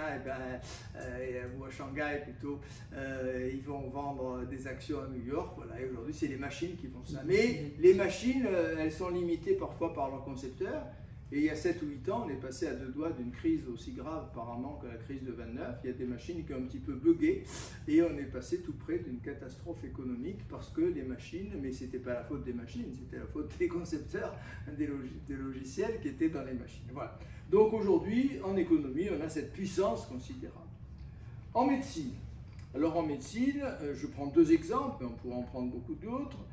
ou à Shanghai plutôt, ils vont vendre des actions à New York. Voilà, et aujourd'hui c'est les machines qui font ça. Mais les machines, elles sont limitées parfois par leurs concepteurs. Et il y a 7 ou 8 ans, on est passé à 2 doigts d'une crise aussi grave apparemment que la crise de 29. Il y a des machines qui ont un petit peu bugué et on est passé tout près d'une catastrophe économique parce que les machines, mais ce n'était pas la faute des machines, c'était la faute des concepteurs des logiciels qui étaient dans les machines. Voilà. Donc aujourd'hui, en économie, on a cette puissance considérable. En médecine, alors en médecine, je prends 2 exemples, mais on pourrait en prendre beaucoup d'autres.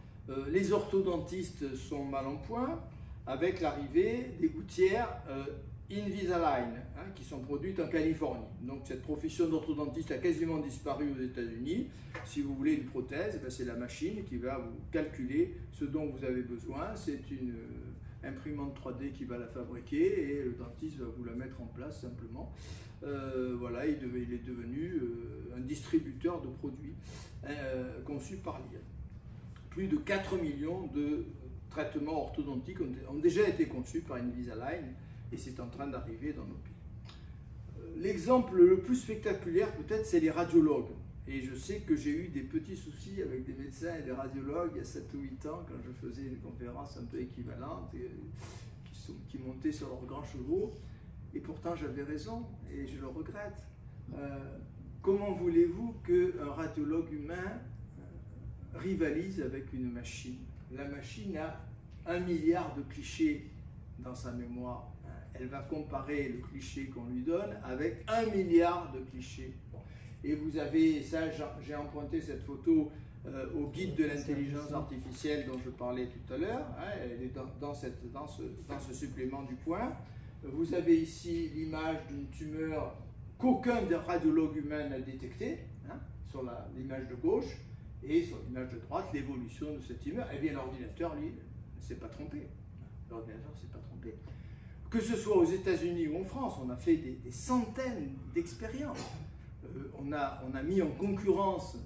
Les orthodontistes sont mal en point, avec l'arrivée des gouttières Invisalign, qui sont produites en Californie. Donc cette profession d'orthodontiste a quasiment disparu aux États-Unis. Si vous voulez une prothèse, c'est la machine qui va vous calculer ce dont vous avez besoin. C'est une imprimante 3D qui va la fabriquer et le dentiste va vous la mettre en place simplement. Voilà, il est devenu un distributeur de produits conçus par l'IA. Plus de 4 millions de traitements orthodontiques ont déjà été conçus par Invisalign et c'est en train d'arriver dans nos pays. L'exemple le plus spectaculaire peut-être c'est les radiologues. Et je sais que j'ai eu des petits soucis avec des médecins et des radiologues il y a 7 ou 8 ans quand je faisais des conférences un peu équivalentes et qui montaient sur leurs grands chevaux. Et pourtant j'avais raison et je le regrette. Comment voulez-vous qu'un radiologue humain rivalise avec une machine? La machine a 1 milliard de clichés dans sa mémoire. Elle va comparer le cliché qu'on lui donne avec 1 milliard de clichés. Et vous avez, ça j'ai emprunté cette photo au guide de l'intelligence artificielle dont je parlais tout à l'heure. Elle est dans ce supplément du Point. Vous avez ici l'image d'une tumeur qu'aucun des radiologues humains n'a détectée, sur l'image de gauche. Et sur l'image de droite, l'évolution de cette image. Eh bien, l'ordinateur, lui, ne s'est pas trompé. L'ordinateur ne s'est pas trompé. Que ce soit aux États-Unis ou en France, on a fait des centaines d'expériences. On a mis en concurrence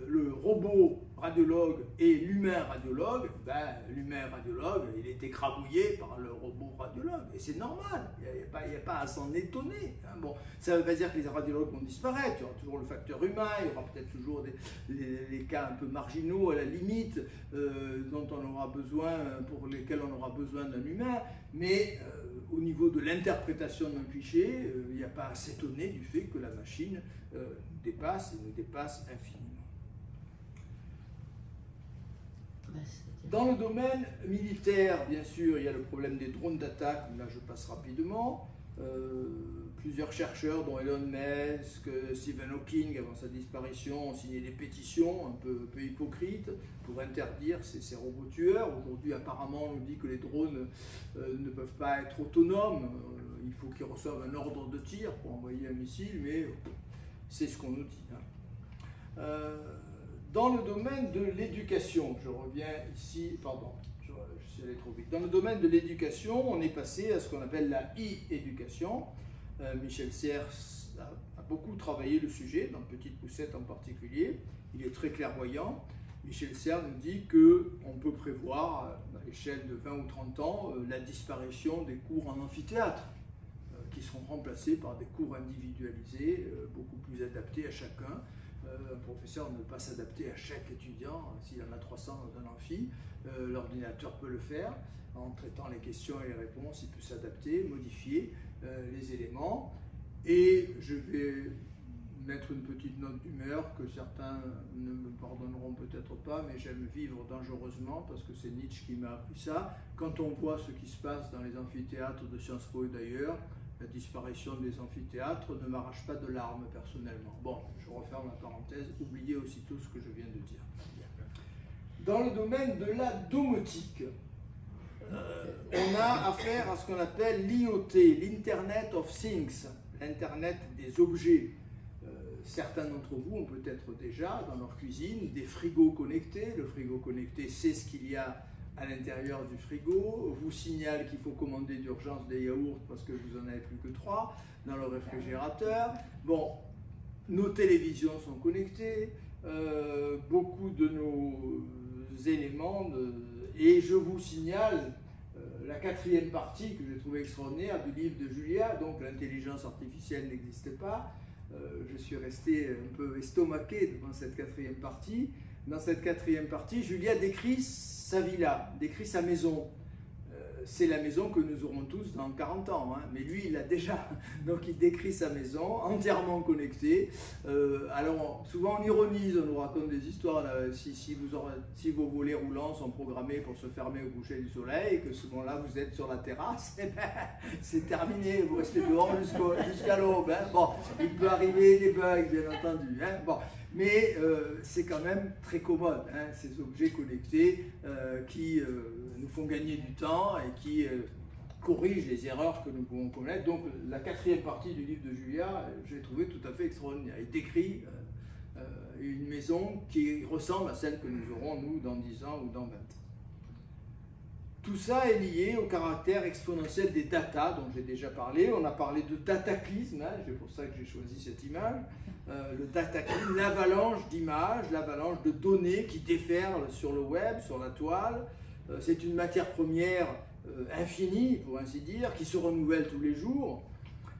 le robot radiologue et l'humain radiologue. Ben, l'humain radiologue, il est écrabouillé par le robot radiologue. Et c'est normal, il n'y a pas à s'en étonner. Hein. Bon, ça ne veut pas dire que les radiologues vont disparaître, il y aura toujours le facteur humain, il y aura peut-être toujours les cas un peu marginaux à la limite, dont on aura besoin, pour lesquels on aura besoin d'un humain, mais au niveau de l'interprétation d'un fichier, il n'y a pas à s'étonner du fait que la machine dépasse et nous dépasse infiniment. Dans le domaine militaire, bien sûr, il y a le problème des drones d'attaque, là je passe rapidement. Plusieurs chercheurs, dont Elon Musk, Stephen Hawking, avant sa disparition, ont signé des pétitions un peu hypocrites pour interdire ces robots tueurs. Aujourd'hui, apparemment, on nous dit que les drones ne peuvent pas être autonomes. Il faut qu'ils reçoivent un ordre de tir pour envoyer un missile, mais c'est ce qu'on nous dit. Hein. Dans le domaine de l'éducation, je reviens ici, pardon, je suis allé trop vite. Dans le domaine de l'éducation, on est passé à ce qu'on appelle la e-éducation. Michel Serres a beaucoup travaillé le sujet, dans Petite Poussette en particulier. Il est très clairvoyant. Michel Serres nous dit qu'on peut prévoir, à l'échelle de 20 ou 30 ans, la disparition des cours en amphithéâtre, qui seront remplacés par des cours individualisés, beaucoup plus adaptés à chacun. Un professeur ne peut pas s'adapter à chaque étudiant. S'il en a 300 dans un amphi, l'ordinateur peut le faire. En traitant les questions et les réponses, il peut s'adapter, modifier les éléments. Et je vais mettre une petite note d'humeur que certains ne me pardonneront peut-être pas, mais j'aime vivre dangereusement parce que c'est Nietzsche qui m'a appris ça. Quand on voit ce qui se passe dans les amphithéâtres de Sciences Po et d'ailleurs, la disparition des amphithéâtres ne m'arrache pas de larmes personnellement. Bon, je referme la parenthèse, oubliez aussitôt ce que je viens de dire. Dans le domaine de la domotique, on a affaire à ce qu'on appelle l'IoT, l'Internet of Things, l'Internet des objets. Certains d'entre vous ont peut-être déjà dans leur cuisine des frigos connectés. Le frigo connecté sait ce qu'il y a à l'intérieur du frigo, vous signale qu'il faut commander d'urgence des yaourts parce que vous en avez plus que 3 dans le réfrigérateur. Bon, nos télévisions sont connectées, beaucoup de nos éléments, et je vous signale la 4e partie que j'ai trouvée extraordinaire du livre de Julia, donc l'intelligence artificielle n'existait pas. Je suis resté un peu estomaqué devant cette 4e partie. Dans cette 4e partie, Julia décrit sa villa, décrit sa maison. C'est la maison que nous aurons tous dans 40 ans, hein. Mais lui, il l'a déjà. Donc il décrit sa maison, entièrement connectée. Alors, souvent on ironise, on nous raconte des histoires. Là, si vos volets roulants sont programmés pour se fermer au coucher du soleil, et que ce moment-là, vous êtes sur la terrasse, eh ben, c'est terminé, vous restez dehors jusqu'à l'aube. Hein. Bon, il peut arriver des bugs, bien entendu. Hein. Bon. Mais c'est quand même très commode, hein, ces objets connectés qui nous font gagner du temps et qui corrigent les erreurs que nous pouvons commettre. Donc la 4e partie du livre de Julia, je l'ai trouvé tout à fait extraordinaire. Il décrit une maison qui ressemble à celle que nous aurons, nous, dans 10 ans ou dans 20 ans. Tout ça est lié au caractère exponentiel des data dont j'ai déjà parlé. On a parlé de dataclysme, hein, c'est pour ça que j'ai choisi cette image. Le dataclysme, l'avalanche d'images, l'avalanche de données qui déferlent sur le web, sur la toile. C'est une matière première infinie, pour ainsi dire, qui se renouvelle tous les jours.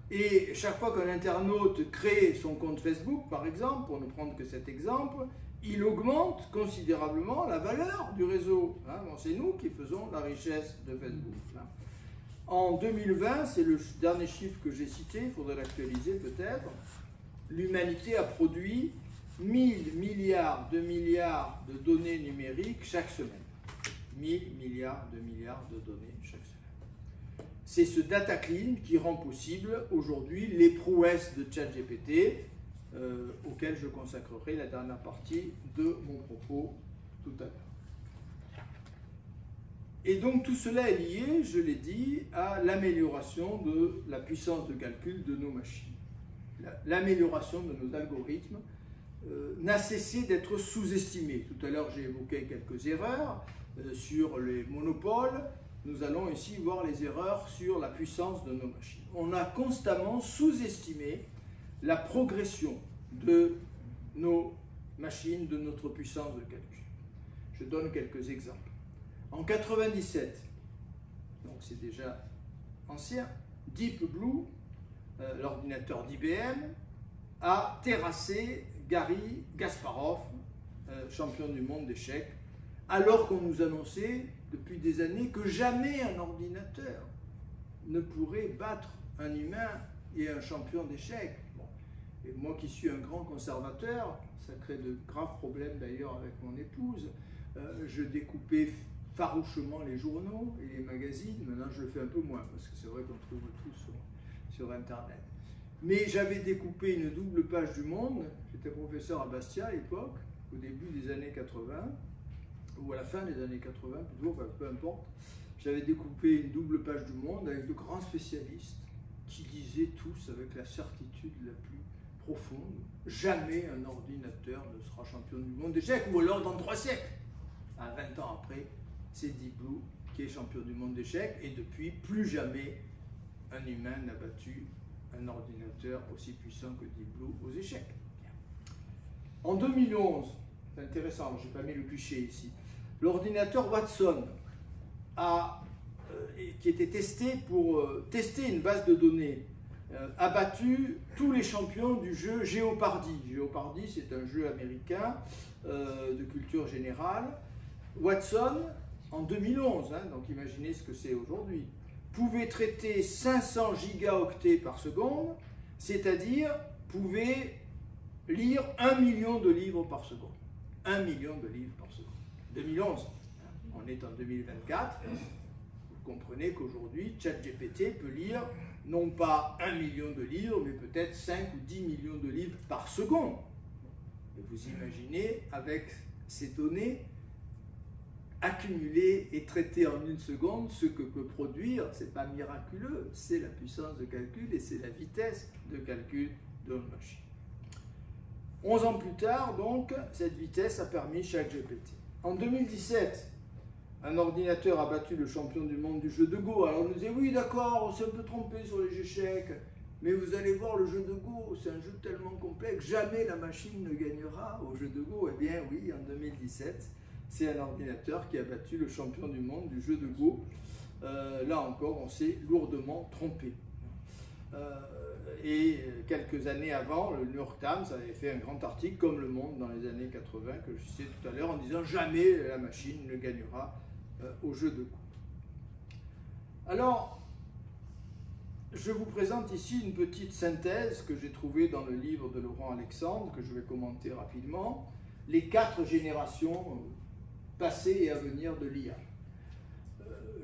Et chaque fois qu'un internaute crée son compte Facebook, par exemple, pour ne prendre que cet exemple, il augmente considérablement la valeur du réseau. Hein. Bon, c'est nous qui faisons la richesse de Facebook. Hein. En 2020, c'est le dernier chiffre que j'ai cité, il faudrait l'actualiser peut-être, l'humanité a produit 1000 milliards de données numériques chaque semaine. 1000 milliards de données chaque semaine. C'est ce dataclysme qui rend possible aujourd'hui les prouesses de ChatGPT, auquel je consacrerai la dernière partie de mon propos tout à l'heure. Et donc tout cela est lié, je l'ai dit, à l'amélioration de la puissance de calcul de nos machines. L'amélioration de nos algorithmes n'a cessé d'être sous-estimé. Tout à l'heure, j'ai évoqué quelques erreurs sur les monopoles. Nous allons ici voir les erreurs sur la puissance de nos machines. On a constamment sous-estimé la progression de nos machines, de notre puissance de calcul. Je donne quelques exemples. En 97, donc c'est déjà ancien, Deep Blue, l'ordinateur d'IBM, a terrassé Garry Kasparov, champion du monde d'échecs, alors qu'on nous annonçait depuis des années que jamais un ordinateur ne pourrait battre un humain et un champion d'échecs. Bon. Et moi qui suis un grand conservateur, ça crée de graves problèmes d'ailleurs avec mon épouse, je découpais farouchement les journaux et les magazines. Maintenant je le fais un peu moins parce que c'est vrai qu'on trouve tout sur Internet. Mais j'avais découpé une double page du Monde. J'étais professeur à Bastia à l'époque, au début des années 80, ou à la fin des années 80 plutôt, enfin, peu importe. J'avais découpé une double page du Monde avec de grands spécialistes qui disaient tous avec la certitude la plus profonde: jamais un ordinateur ne sera champion du monde d'échecs, ou alors dans 3 siècles. 20 ans après, c'est Deep Blue qui est champion du monde d'échecs, et depuis, plus jamais un humain n'a battu un ordinateur aussi puissant que Deep Blue aux échecs. En 2011, c'est intéressant, je n'ai pas mis le cliché ici, l'ordinateur Watson, qui était testé pour tester une base de données, a battu tous les champions du jeu Jeopardy. Jeopardy, c'est un jeu américain de culture générale. Watson, en 2011, donc imaginez ce que c'est aujourd'hui, pouvait traiter 500 gigaoctets par seconde, c'est-à-dire pouvait lire 1 million de livres par seconde. 1 million de livres par seconde. 2011, on est en 2024, vous comprenez qu'aujourd'hui, ChatGPT peut lire non pas 1 million de livres, mais peut-être 5 ou 10 millions de livres par seconde. Et vous imaginez, avec ces données, accumuler et traiter en 1 seconde ce que peut produire, c'est pas miraculeux, c'est la puissance de calcul et c'est la vitesse de calcul de notre machine. 11 ans plus tard, donc, cette vitesse a permis ChatGPT. En 2017, un ordinateur a battu le champion du monde du jeu de Go. Alors on nous disait, oui d'accord, on s'est un peu trompé sur les échecs, mais vous allez voir, le jeu de Go, c'est un jeu tellement complexe, jamais la machine ne gagnera au jeu de Go. Eh bien oui, en 2017, c'est un ordinateur qui a battu le champion du monde du jeu de Go. Là encore, on s'est lourdement trompé. Et quelques années avant, le New York Times avait fait un grand article, comme Le Monde dans les années 80, que je citais tout à l'heure, en disant « Jamais la machine ne gagnera au jeu de Go ». Alors, je vous présente ici une petite synthèse que j'ai trouvée dans le livre de Laurent Alexandre, que je vais commenter rapidement, « Les 4 générations passées et à venir de l'IA ».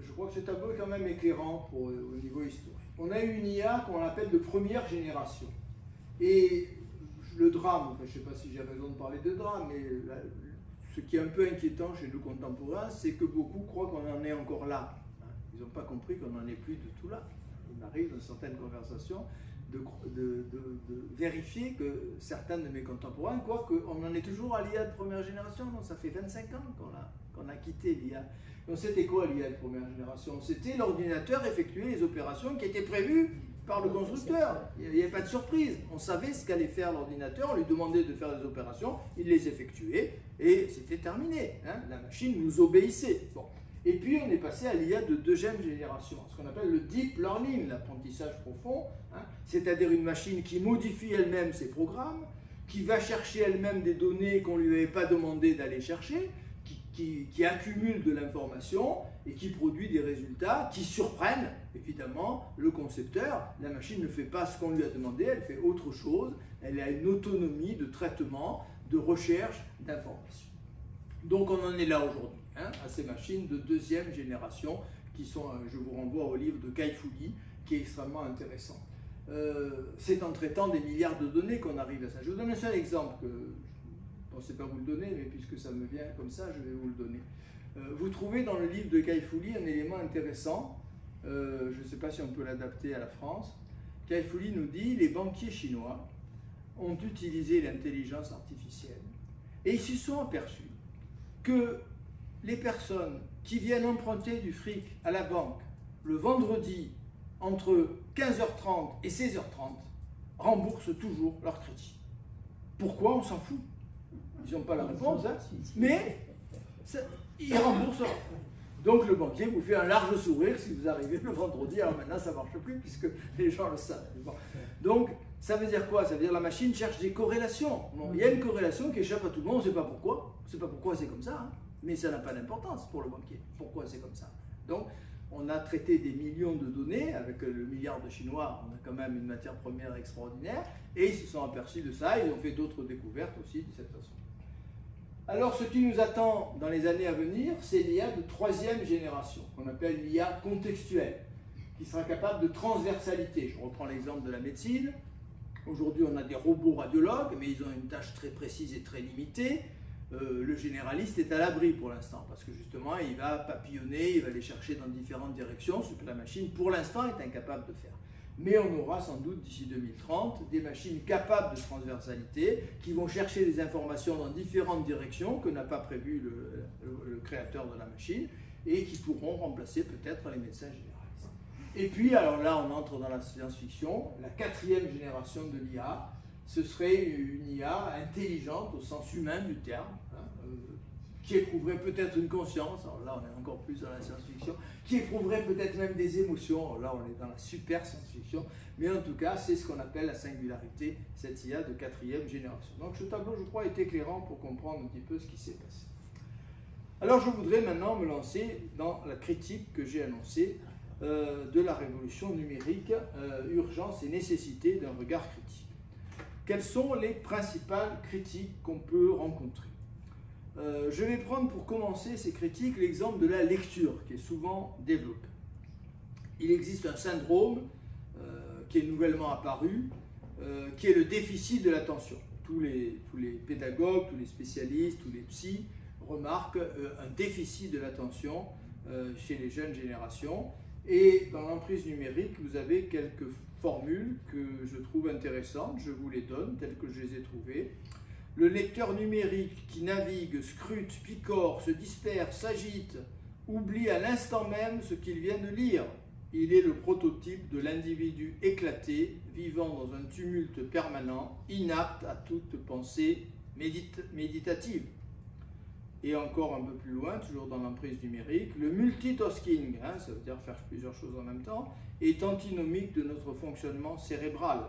Je crois que ce tableau est quand même éclairant au niveau historique. On a eu une IA qu'on appelle de première génération. Et le drame, je ne sais pas si j'ai raison de parler de drame, mais ce qui est un peu inquiétant chez nos contemporains, c'est que beaucoup croient qu'on en est encore là. Ils n'ont pas compris qu'on n'en est plus du tout là. Il m'arrive dans certaines conversations de vérifier que certains de mes contemporains croient qu'on en est toujours à l'IA de première génération. Non, ça fait 25 ans qu'on a quitté l'IA. Donc c'était quoi l'IA de première génération? C'était l'ordinateur effectuer les opérations qui étaient prévues par le constructeur. Il n'y avait pas de surprise. On savait ce qu'allait faire l'ordinateur, on lui demandait de faire des opérations, il les effectuait et c'était terminé. La machine nous obéissait. Bon. Et puis on est passé à l'IA de deuxième génération, ce qu'on appelle le deep learning, l'apprentissage profond, c'est-à-dire une machine qui modifie elle-même ses programmes, qui va chercher elle-même des données qu'on ne lui avait pas demandé d'aller chercher, qui accumule de l'information et qui produit des résultats qui surprennent évidemment le concepteur. La machine ne fait pas ce qu'on lui a demandé, elle fait autre chose, elle a une autonomie de traitement, de recherche d'informations. Donc on en est là aujourd'hui, à ces machines de deuxième génération qui sont, je vous renvoie au livre de Kai-Fu Lee, qui est extrêmement intéressant. C'est en traitant des milliards de données qu'on arrive à ça. Je vous donne un seul exemple que je ne pensais pas vous le donner, mais puisque ça me vient comme ça, je vais vous le donner. Vous trouvez dans le livre de Kai-Fu Lee un élément intéressant, je ne sais pas si on peut l'adapter à la France. Kai-Fu Lee nous dit « Les banquiers chinois ont utilisé l'intelligence artificielle et ils se sont aperçus que les personnes qui viennent emprunter du fric à la banque le vendredi entre 15h30 et 16h30 remboursent toujours leur crédit. Pourquoi? On s'en fout. Ils n'ont pas la réponse, hein, mais ils remboursent. Donc le banquier vous fait un large sourire si vous arrivez le vendredi. Alors maintenant ça ne marche plus puisque les gens le savent. Bon. Donc ça veut dire quoi? Ça veut dire que la machine cherche des corrélations. Bon, il y a une corrélation qui échappe à tout le monde, on ne sait pas pourquoi. On ne sait pas pourquoi c'est comme ça, hein, mais ça n'a pas d'importance pour le banquier. Pourquoi c'est comme ça? Donc on a traité des millions de données, avec le milliard de Chinois, on a quand même une matière première extraordinaire, et ils se sont aperçus de ça, ils ont fait d'autres découvertes aussi de cette façon. Alors ce qui nous attend dans les années à venir, c'est l'IA de 3e génération, qu'on appelle l'IA contextuelle, qui sera capable de transversalité. Je reprends l'exemple de la médecine. Aujourd'hui on a des robots radiologues, mais ils ont une tâche très précise et très limitée. Le généraliste est à l'abri pour l'instant, parce que justement, il va papillonner, il va aller chercher dans différentes directions, ce que la machine, pour l'instant, est incapable de faire. Mais on aura sans doute, d'ici 2030, des machines capables de transversalité, qui vont chercher des informations dans différentes directions que n'a pas prévu le créateur de la machine, et qui pourront remplacer peut-être les médecins généralistes. Et puis, alors là, on entre dans la science-fiction, la 4e génération de l'IA, ce serait une IA intelligente au sens humain du terme, hein, qui éprouverait peut-être une conscience, alors là on est encore plus dans la science-fiction, qui éprouverait peut-être même des émotions, alors là on est dans la super science-fiction, mais en tout cas c'est ce qu'on appelle la singularité, cette IA de 4e génération. Donc ce tableau je crois est éclairant pour comprendre un petit peu ce qui s'est passé. Alors je voudrais maintenant me lancer dans la critique que j'ai annoncée de la révolution numérique, urgence et nécessité d'un regard critique. Quelles sont les principales critiques qu'on peut rencontrer? Je vais prendre pour commencer ces critiques l'exemple de la lecture qui est souvent développé. Il existe un syndrome qui est nouvellement apparu, qui est le déficit de l'attention. Tous les pédagogues, tous les spécialistes, tous les psys remarquent un déficit de l'attention chez les jeunes générations. Et dans l'emprise numérique, vous avez quelques formules que je trouve intéressantes, je vous les donne telles que je les ai trouvées. Le lecteur numérique qui navigue, scrute, picore, se disperse, s'agite, oublie à l'instant même ce qu'il vient de lire. Il est le prototype de l'individu éclaté, vivant dans un tumulte permanent, inapte à toute pensée méditative. Et encore un peu plus loin, toujours dans l'emprise numérique, le multitasking, hein, ça veut dire faire plusieurs choses en même temps, est antinomique de notre fonctionnement cérébral.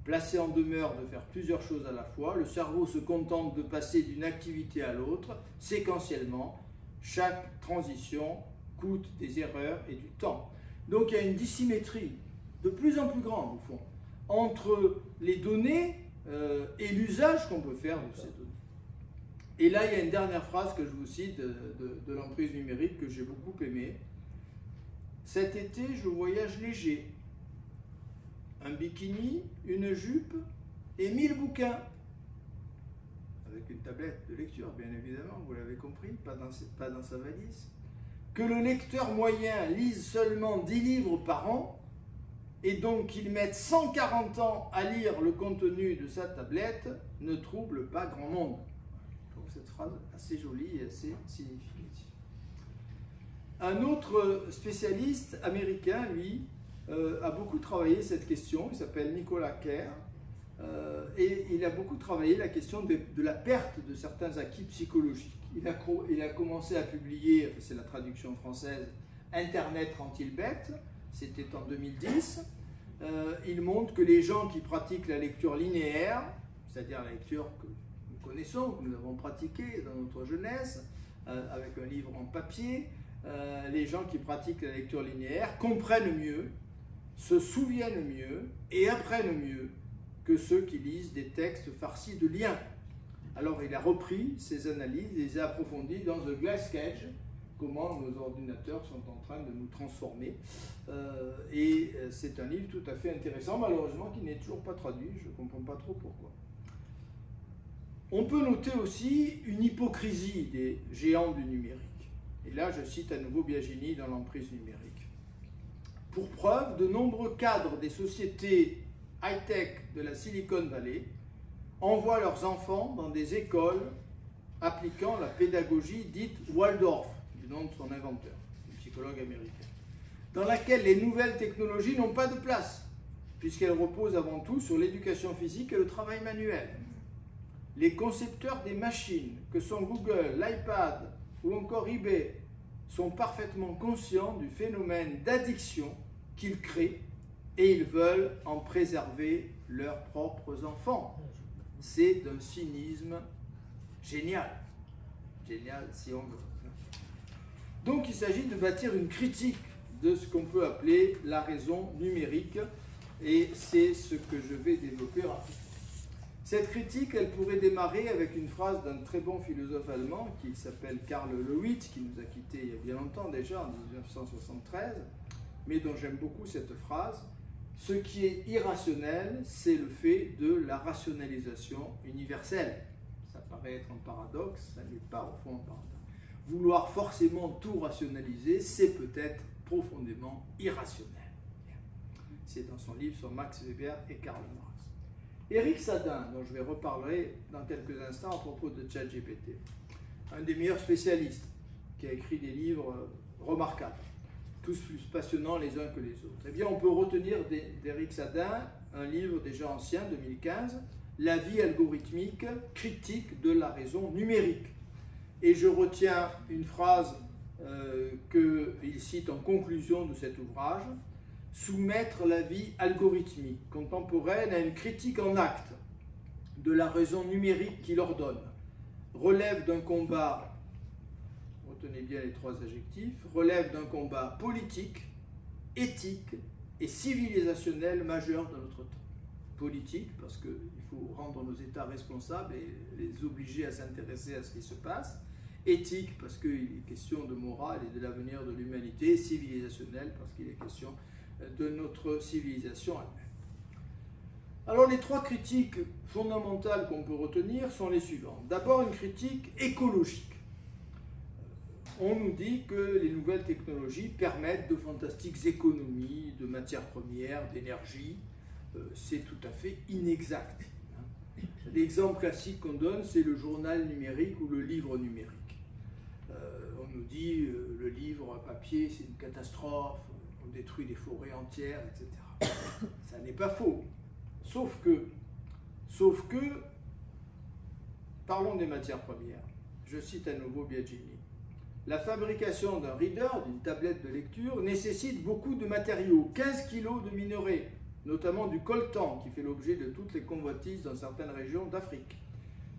Placé en demeure de faire plusieurs choses à la fois, le cerveau se contente de passer d'une activité à l'autre, séquentiellement. Chaque transition coûte des erreurs et du temps. Donc il y a une dissymétrie de plus en plus grande, au fond, entre les données et l'usage qu'on peut faire de ces données. Et là, il y a une dernière phrase que je vous cite de l'emprise numérique que j'ai beaucoup aimée. Cet été, je voyage léger. Un bikini, une jupe et 1000 bouquins. Avec une tablette de lecture, bien évidemment, vous l'avez compris, pas dans sa valise. Que le lecteur moyen lise seulement 10 livres par an, et donc qu'il mette 140 ans à lire le contenu de sa tablette, ne trouble pas grand monde. Cette phrase assez jolie et assez significative. Un autre spécialiste américain, lui, a beaucoup travaillé cette question, il s'appelle Nicolas Kerr, et il a beaucoup travaillé la question de la perte de certains acquis psychologiques. Il a commencé à publier, c'est la traduction française, Internet rend-il bête, c'était en 2010. Il montre que les gens qui pratiquent la lecture linéaire, c'est-à-dire la lecture que nous connaissons, que nous avons pratiquée dans notre jeunesse, avec un livre en papier, les gens qui pratiquent la lecture linéaire comprennent mieux, se souviennent mieux et apprennent mieux que ceux qui lisent des textes farcis de liens. Alors il a repris ces analyses et les a approfondies dans The Glass Cage, comment nos ordinateurs sont en train de nous transformer. Et c'est un livre tout à fait intéressant, malheureusement qui n'est toujours pas traduit, je ne comprends pas trop pourquoi. On peut noter aussi une hypocrisie des géants du numérique. Et là, je cite à nouveau Biagini dans l'emprise numérique. Pour preuve, de nombreux cadres des sociétés high-tech de la Silicon Valley envoient leurs enfants dans des écoles appliquant la pédagogie dite Waldorf, du nom de son inventeur, un psychologue américain, dans laquelle les nouvelles technologies n'ont pas de place, puisqu'elles reposent avant tout sur l'éducation physique et le travail manuel. Les concepteurs des machines, que sont Google, l'iPad ou encore eBay, sont parfaitement conscients du phénomène d'addiction qu'ils créent et ils veulent en préserver leurs propres enfants. C'est d'un cynisme génial. Génial si on veut. Donc il s'agit de bâtir une critique de ce qu'on peut appeler la raison numérique et c'est ce que je vais développer rapidement. Cette critique, elle pourrait démarrer avec une phrase d'un très bon philosophe allemand qui s'appelle Karl Lewitz, qui nous a quittés il y a bien longtemps déjà, en 1973, mais dont j'aime beaucoup cette phrase. Ce qui est irrationnel, c'est le fait de la rationalisation universelle. Ça paraît être un paradoxe, ça n'est pas au fond un paradoxe. Vouloir forcément tout rationaliser, c'est peut-être profondément irrationnel. C'est dans son livre sur Max Weber et Karl Marx. Eric Sadin, dont je vais reparler dans quelques instants à propos de ChatGPT, un des meilleurs spécialistes, qui a écrit des livres remarquables, tous plus passionnants les uns que les autres. Eh bien, on peut retenir d'Eric Sadin un livre déjà ancien, 2015, La vie algorithmique, critique de la raison numérique. Et je retiens une phrase qu'il cite en conclusion de cet ouvrage: soumettre la vie algorithmique contemporaine à une critique en acte de la raison numérique qui l'ordonne relève d'un combat, retenez bien les trois adjectifs, relève d'un combat politique, éthique et civilisationnel majeur de notre temps. Politique, parce qu'il faut rendre nos États responsables et les obliger à s'intéresser à ce qui se passe. Éthique, parce qu'il est question de morale et de l'avenir de l'humanité. Civilisationnel, parce qu'il est question de notre civilisation elle-même. Alors les trois critiques fondamentales qu'on peut retenir sont les suivantes. D'abord une critique écologique. On nous dit que les nouvelles technologies permettent de fantastiques économies de matières premières, d'énergie. C'est tout à fait inexact. L'exemple classique qu'on donne, c'est le journal numérique ou le livre numérique. On nous dit le livre papier, c'est une catastrophe, on détruit des forêts entières, etc. Ça n'est pas faux. Sauf que, parlons des matières premières. Je cite à nouveau Biagini. La fabrication d'un reader, d'une tablette de lecture, nécessite beaucoup de matériaux, 15 kg de minerais, notamment du coltan, qui fait l'objet de toutes les convoitises dans certaines régions d'Afrique.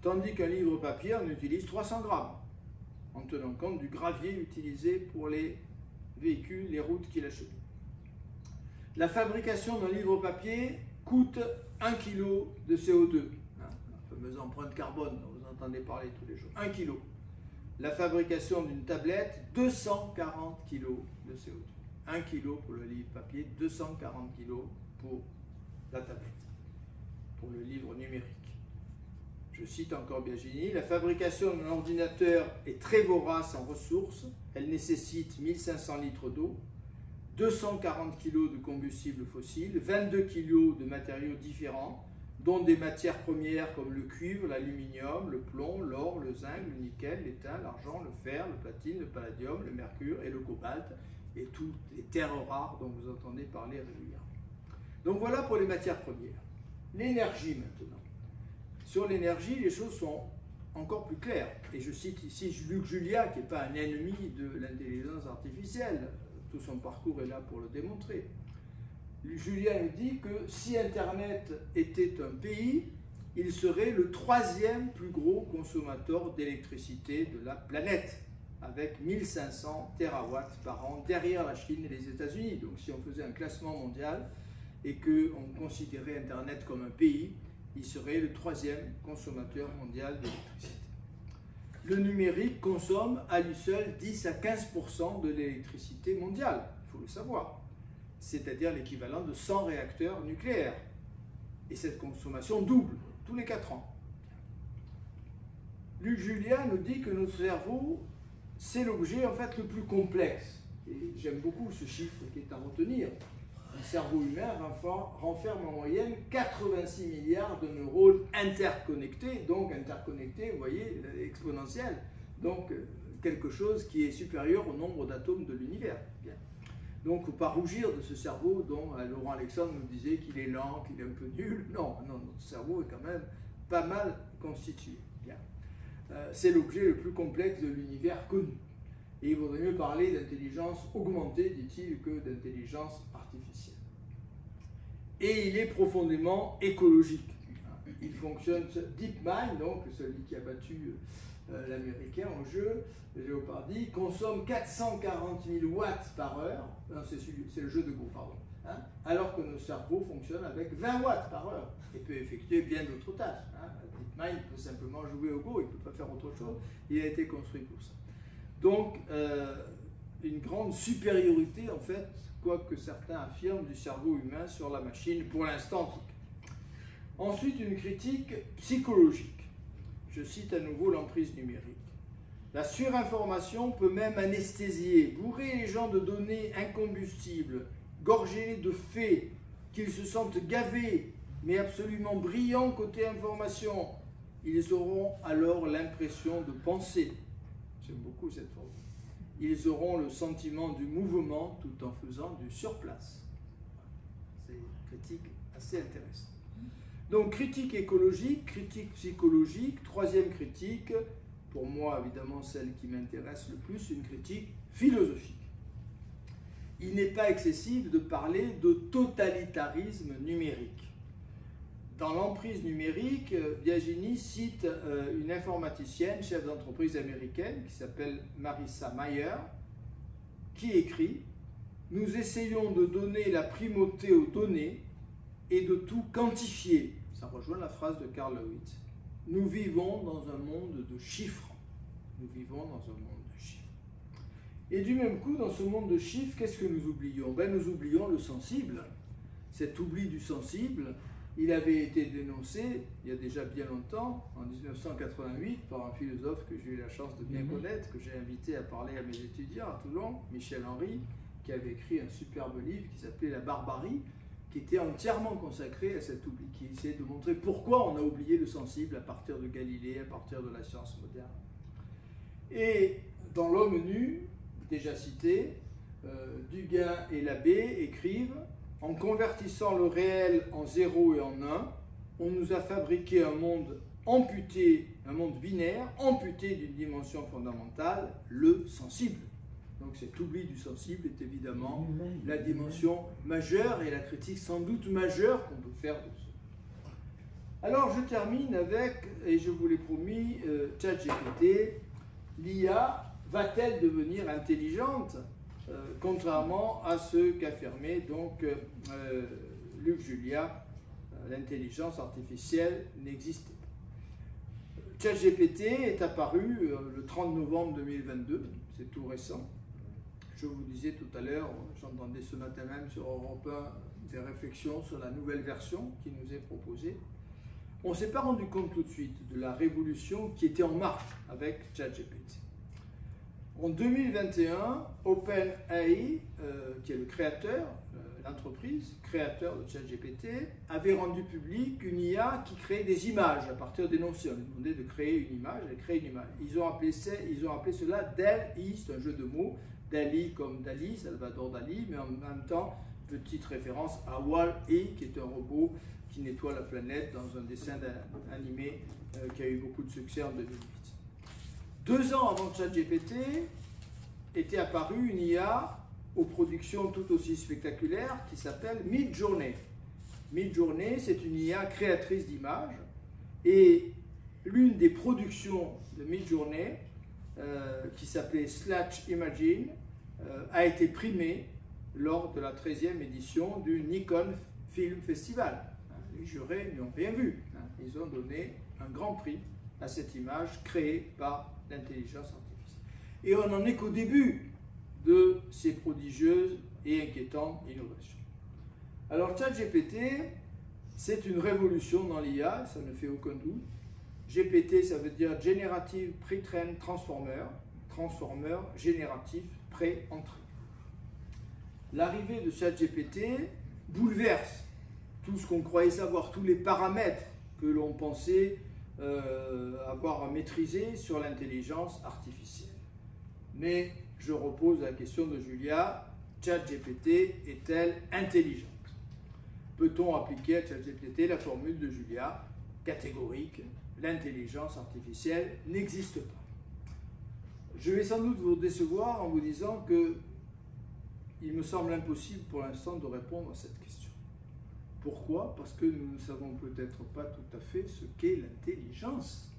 Tandis qu'un livre papier en utilise 300 grammes, en tenant compte du gravier utilisé pour les véhicules, les routes qu'il achemine. La fabrication d'un livre papier coûte 1 kg de CO2, la fameuse empreinte carbone dont vous entendez parler tous les jours, 1 kg. La fabrication d'une tablette, 240 kg de CO2. 1 kg pour le livre papier, 240 kg pour la tablette, pour le livre numérique. Je cite encore Biagini, la fabrication d'un ordinateur est très vorace en ressources, elle nécessite 1500 litres d'eau, 240 kg de combustible fossile, 22 kg de matériaux différents, dont des matières premières comme le cuivre, l'aluminium, le plomb, l'or, le zinc, le nickel, l'étain, l'argent, le fer, le platine, le palladium, le mercure et le cobalt, et toutes les terres rares dont vous entendez parler régulièrement. Donc voilà pour les matières premières. L'énergie maintenant. Sur l'énergie, les choses sont encore plus claires. Et je cite ici Luc Julia, qui n'est pas un ennemi de l'intelligence artificielle. Tout son parcours est là pour le démontrer. Julia nous dit que si Internet était un pays, il serait le 3e plus gros consommateur d'électricité de la planète, avec 1500 terawatts par an, derrière la Chine et les États-Unis. Donc si on faisait un classement mondial et qu'on considérait Internet comme un pays, il serait le 3e consommateur mondial d'électricité. Le numérique consomme à lui seul 10 à 15% de l'électricité mondiale, il faut le savoir. C'est-à-dire l'équivalent de 100 réacteurs nucléaires. Et cette consommation double tous les 4 ans. Luc Julia nous dit que notre cerveau, c'est l'objet en fait le plus complexe. Et j'aime beaucoup ce chiffre qui est à retenir. un cerveau humain renferme en moyenne 86 milliards de neurones interconnectés, donc interconnectés, vous voyez, exponentiels, donc quelque chose qui est supérieur au nombre d'atomes de l'univers. Donc, il ne faut pas rougir de ce cerveau dont Laurent Alexandre nous disait qu'il est lent, qu'il est un peu nul. Non, non, notre cerveau est quand même pas mal constitué. C'est l'objet le plus complexe de l'univers connu. Et il vaudrait mieux parler d'intelligence augmentée, dit-il, que d'intelligence artificielle. Et il est profondément écologique. Il fonctionne, DeepMind, donc celui qui a battu l'américain en jeu, Jeopardy, consomme 440 000 watts par heure, c'est le jeu de Go, pardon, hein, alors que nos cerveaux fonctionnent avec 20 watts par heure et peut effectuer bien d'autres tâches. Hein. DeepMind peut simplement jouer au Go, il ne peut pas faire autre chose, il a été construit pour ça. Donc, une grande supériorité, en fait, quoique certains affirment, du cerveau humain sur la machine, pour l'instant en tout cas. Ensuite, une critique psychologique. Je cite à nouveau l'emprise numérique. La surinformation peut même anesthésier, bourrer les gens de données incombustibles, gorger de faits, qu'ils se sentent gavés, mais absolument brillants côté information. Ils auront alors l'impression de penser. J'aime beaucoup cette formule. Ils auront le sentiment du mouvement tout en faisant du surplace. C'est une critique assez intéressante. Donc, critique écologique, critique psychologique, troisième critique, pour moi évidemment celle qui m'intéresse le plus, une critique philosophique. Il n'est pas excessif de parler de totalitarisme numérique. Dans l'emprise numérique, Biagini cite une informaticienne, chef d'entreprise américaine, qui s'appelle Marissa Mayer, qui écrit « Nous essayons de donner la primauté aux données et de tout quantifier. » Ça rejoint la phrase de Karl Lewitz. Nous vivons dans un monde de chiffres. Nous vivons dans un monde de chiffres. Et du même coup, dans ce monde de chiffres, qu'est-ce que nous oublions? Nous oublions le sensible. Cet oubli du sensible, il avait été dénoncé il y a déjà bien longtemps, en 1988, par un philosophe que j'ai eu la chance de bien connaître, que j'ai invité à parler à mes étudiants à Toulon, Michel Henry, qui avait écrit un superbe livre qui s'appelait La barbarie, qui était entièrement consacré à cet oubli, qui essayait de montrer pourquoi on a oublié le sensible à partir de Galilée, à partir de la science moderne. Et dans L'homme nu, déjà cité, Duguin et Labbé écrivent « En convertissant le réel en 0 et en 1, on nous a fabriqué un monde amputé, un monde binaire, amputé d'une dimension fondamentale, le sensible. » Donc cet oubli du sensible est évidemment la dimension majeure et la critique sans doute majeure qu'on peut faire de ça. Alors je termine avec, et je vous l'ai promis, ChatGPT. L'IA va-t-elle devenir intelligente, contrairement à ce qu'affirmait donc Luc Julia, l'intelligence artificielle n'existe pas. ChatGPT est apparu le 30 novembre 2022, c'est tout récent. Je vous disais tout à l'heure, j'entendais ce matin même sur Europe 1 des réflexions sur la nouvelle version qui nous est proposée. On ne s'est pas rendu compte tout de suite de la révolution qui était en marche avec ChatGPT. En 2021, OpenAI, qui est le créateur, l'entreprise créateur de ChatGPT, avait rendu public une IA qui créait des images à partir des notions. On lui demandait de créer une image, elle crée une image. Ils ont appelé cela DALL-E, c'est un jeu de mots. Dali comme Dali, Salvador Dali, mais en même temps, petite référence à Wall-E, qui est un robot qui nettoie la planète dans un dessin animé qui a eu beaucoup de succès en 2008. 2 ans avant ChatGPT, était apparue une IA aux productions tout aussi spectaculaires qui s'appelle Midjourney. Midjourney, c'est une IA créatrice d'images et l'une des productions de Midjourney, qui s'appelait Slash Imagine, a été primée lors de la 13e édition du Nikon Film Festival. Les jurés n'ont rien vu. Ils ont donné un grand prix à cette image créée par l'intelligence artificielle. Et on n'en est qu'au début de ces prodigieuses et inquiétantes innovations. Alors ChatGPT, c'est une révolution dans l'IA, ça ne fait aucun doute. GPT, ça veut dire Generative Pre-trained Transformer, transformer génératif pré-entraîné. L'arrivée de ChatGPT bouleverse tout ce qu'on croyait savoir, tous les paramètres que l'on pensait avoir maîtrisés sur l'intelligence artificielle. Mais je repose la question de Julia, ChatGPT est-elle intelligente? Peut-on appliquer à ChatGPT la formule de Julia, catégorique, l'intelligence artificielle n'existe pas? Je vais sans doute vous décevoir en vous disant que il me semble impossible pour l'instant de répondre à cette question. Pourquoi? Parce que nous ne savons peut-être pas tout à fait ce qu'est l'intelligence.